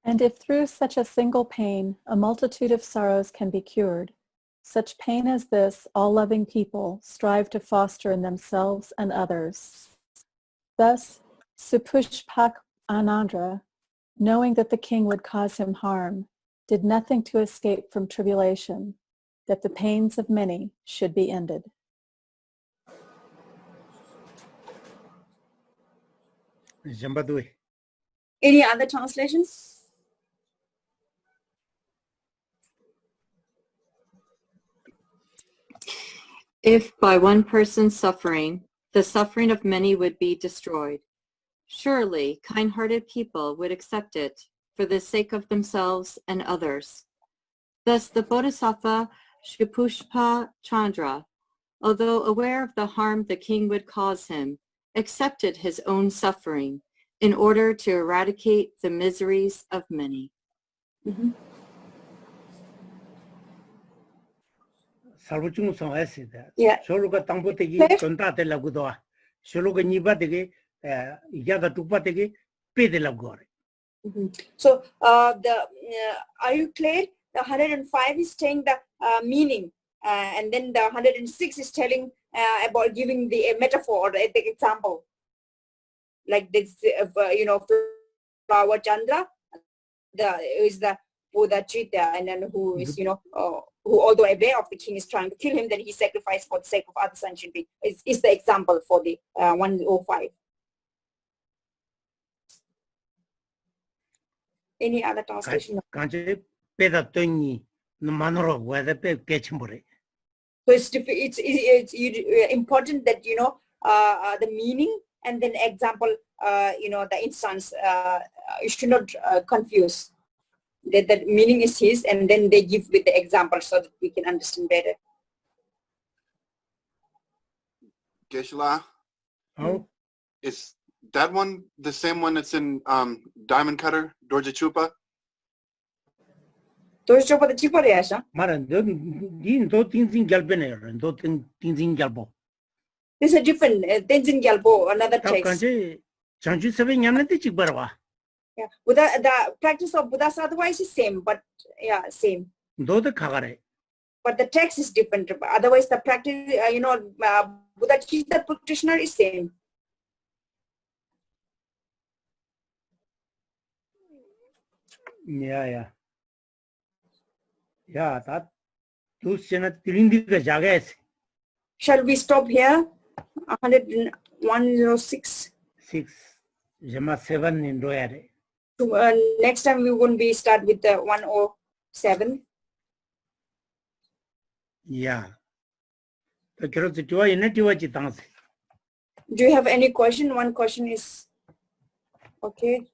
And if through such a single pain, a multitude of sorrows can be cured, such pain as this, all loving people strive to foster in themselves and others. Thus, Supushpak Anandra, knowing that the king would cause him harm, did nothing to escape from tribulation, that the pains of many should be ended. Any other translations? If by one person's suffering, the suffering of many would be destroyed, surely kind-hearted people would accept it for the sake of themselves and others. Thus the Bodhisattva Shipushpa Chandra, although aware of the harm the king would cause him, accepted his own suffering in order to eradicate the miseries of many. Mm-hmm. Yeah. So are you clear? The 105 is saying the meaning, and then the 106 is telling about giving the metaphor or the example. Like this, you know, flower Chandra, is the Bodhisattva, and then who is, who although aware of the king is trying to kill him, then he sacrificed for the sake of other sentient beings. Is the example for the 105. Any other translation? So it's important that the meaning and then example, the instance, you should not confuse. That meaning is his, and then they give with the example so that we can understand better. Geshe-la? Oh, Is that one the same one that's in Diamond Cutter, Dorje Chupa? Dorje Chupa the Chupa reaction. This is a different Tenzin Gyalpo, another text. Yeah, the practice of Bodhisattva is the same, but yeah, same. But the text is different. Otherwise, the practice, Bodhicitta practitioner is same. Yeah, that Shall we stop here? 106. 6, 7 in Royare. Next time we won't be start with the 107. Yeah. Do you have any question? One question is okay.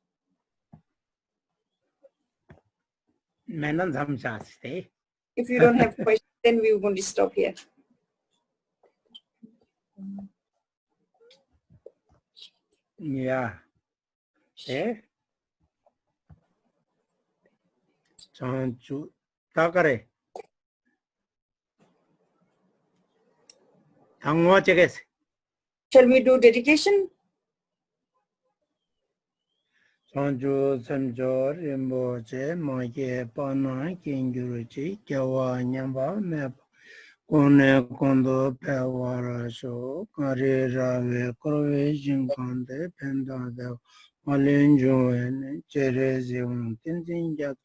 If you don't have questions, then we're going to stop here. Yeah. Chanchu Takare. Shall we do dedication? Chanchu Sanjor Rimboche Mage Pana Kinguruchi Kawa Nyamba Map Kone Kondo Pewara Show Kari Rave Korove Jinkande Penda de Malinjo and Cherezion Tintin Jat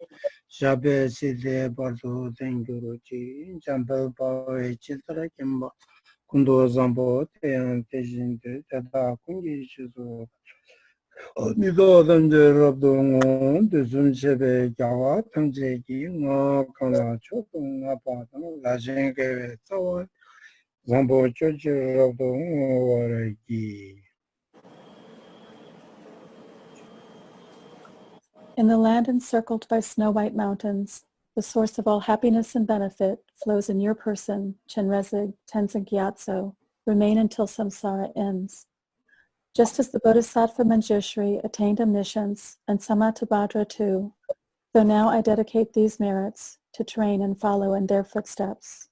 Shabe Side Bardo Tenguruchi Jampel Pawe Chitra Kimba Kundo Zambo Tean Tejinte Tada Kungi Shizu Nido Dande Rabdongo, the Zunchebe Jawa, Tanjeki, Nga Kama Chopung Apatan, Lajenke Tawan, Zambo Church Rabdongo Waraki. In the land encircled by snow-white mountains, the source of all happiness and benefit flows in your person, Chenrezig Tenzin Gyatso, remain until samsara ends. Just as the Bodhisattva Manjushri attained omniscience, and Samattabhadra too, so now I dedicate these merits to train and follow in their footsteps.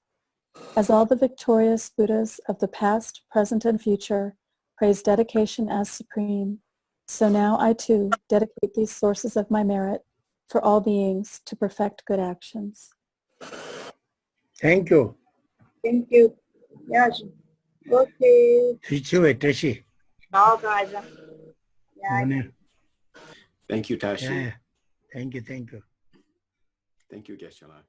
As all the victorious Buddhas of the past, present, and future praise dedication as supreme, so now I too dedicate these sources of my merit for all beings to perfect good actions. Thank you. Thank you. Yes. Okay. Yeah. Thank you, Tashi. Yeah. Thank you. Thank you, Geshe-la.